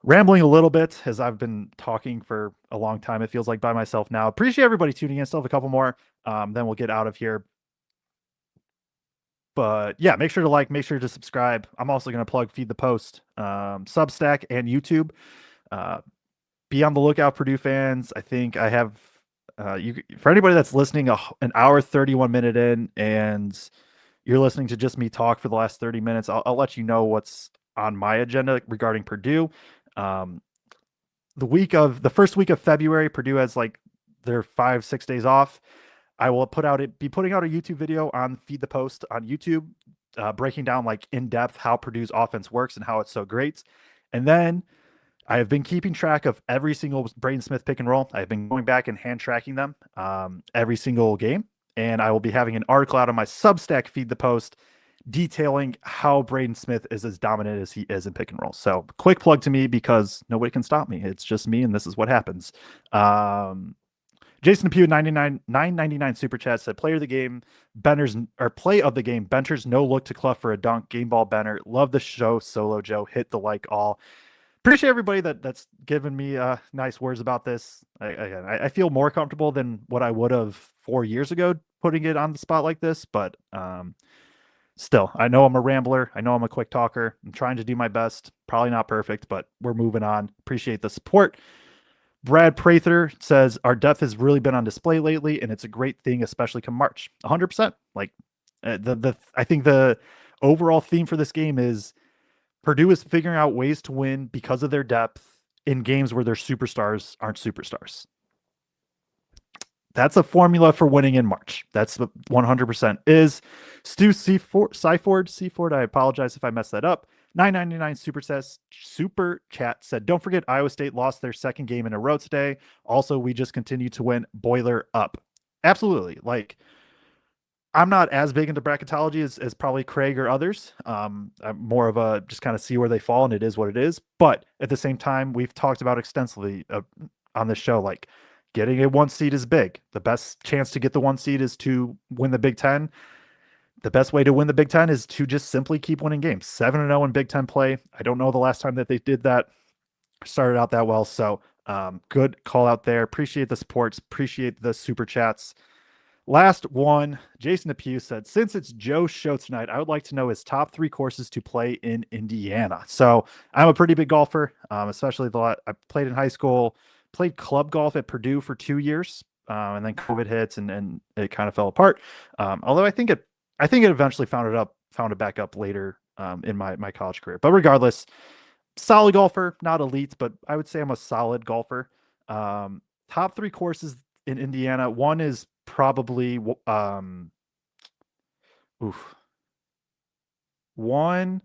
rambling a little bit as I've been talking for a long time. It feels like by myself now. Appreciate everybody tuning in. Still have a couple more. Then we'll get out of here. But yeah, make sure to like, make sure to subscribe. I'm also going to plug Feed the Post, Substack, and YouTube. Be on the lookout, Purdue fans. I think I have for anybody that's listening an hour 31 minute in and you're listening to just me talk for the last 30 minutes, I'll let you know what's on my agenda regarding Purdue. The first week of February, Purdue has like their 5-6 days off. I will be putting out a YouTube video on Feed the Post on YouTube, breaking down like in depth how Purdue's offense works and how it's so great. And then I have been keeping track of every single Braden Smith pick and roll. I've been going back and hand tracking them every single game. And I will be having an article out on my Substack Feed the Post detailing how Braden Smith is as dominant as he is in pick and roll. So quick plug to me because nobody can stop me. It's just me and this is what happens. Jason Pugh, 999 super chat said, play of the game, Benter's no look to Cluff for a dunk, game ball Benter. Love the show, Solo Joe. Hit the like all. Appreciate everybody that's given me nice words about this. I feel more comfortable than what I would have 4 years ago putting it on the spot like this, but still, I know I'm a rambler. I know I'm a quick talker. I'm trying to do my best. Probably not perfect, but we're moving on. Appreciate the support. Brad Prather says, our depth has really been on display lately, and it's a great thing, especially come March. 100%. Like I think the overall theme for this game is Purdue is figuring out ways to win because of their depth in games where their superstars aren't superstars. That's a formula for winning in March. That's 100% is. Stu Seaford, I apologize if I messed that up. 999 super chat said, don't forget Iowa State lost their second game in a row today. Also, we just continue to win. Boiler up. Absolutely. Like, I'm not as big into bracketology as probably Kraig or others. I'm more of a just kind of see where they fall, and it is what it is. But at the same time, we've talked about extensively on this show, like getting a 1 seed is big. The best chance to get the 1 seed is to win the Big Ten. The best way to win the Big Ten is to just simply keep winning games. 7-0 in Big Ten play. I don't know the last time that they did that. Started out that well. So good call out there. Appreciate the supports. Appreciate the super chats. Last one, Jason Depew said, since it's Joe's show tonight, I would like to know his top 3 courses to play in Indiana. So I'm a pretty big golfer, especially I played in high school, played club golf at Purdue for 2 years, and then COVID hits and it kind of fell apart. Although I think it eventually found it back up later in my college career. But regardless, solid golfer, not elite, but I would say I'm a solid golfer. Top 3 courses in Indiana. One is probably one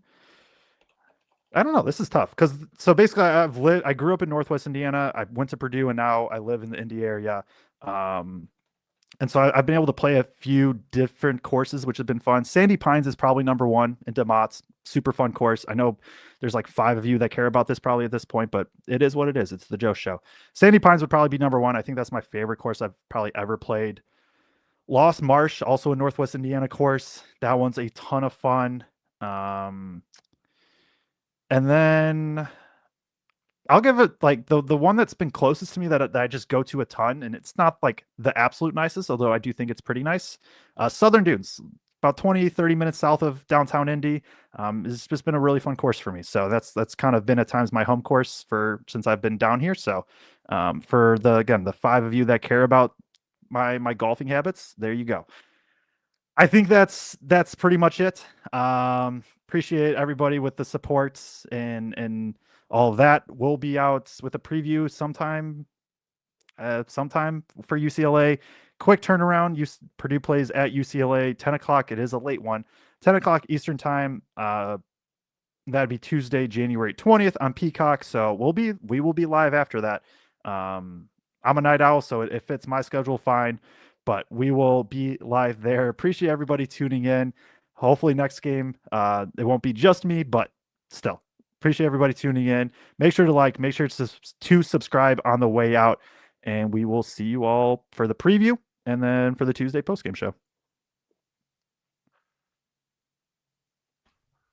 I don't know. This is tough because basically I grew up in Northwest Indiana. I went to Purdue and now I live in the Indy area. And so I've been able to play a few different courses, which have been fun. Sandy Pines is probably number one in DeMott's. Super fun course. I know there's like 5 of you that care about this probably at this point, but it is what it is. It's the Joe Show. Sandy Pines would probably be number one. I think that's my favorite course I've probably ever played. Lost Marsh, also a Northwest Indiana course. That one's a ton of fun. And then I'll give it like the one that's been closest to me that I just go to a ton, and it's not like the absolute nicest, although I do think it's pretty nice. Southern Dunes, about 20-30 minutes south of downtown Indy. It's just been a really fun course for me. So that's kind of been at times my home course since I've been down here. So for the 5 of you that care about my golfing habits, there you go. I think that's pretty much it. Appreciate everybody with the supports and all of that. We'll be out with a preview sometime for UCLA. Quick turnaround. Purdue plays at UCLA 10 o'clock. It is a late one. 10 o'clock Eastern time. That'd be Tuesday, January 20th on Peacock. So we will be live after that. I'm a night owl, so it fits my schedule fine. But we will be live there. Appreciate everybody tuning in. Hopefully next game, it won't be just me, but still appreciate everybody tuning in. Make sure to make sure to subscribe on the way out, and we will see you all for the preview and then for the Tuesday postgame show.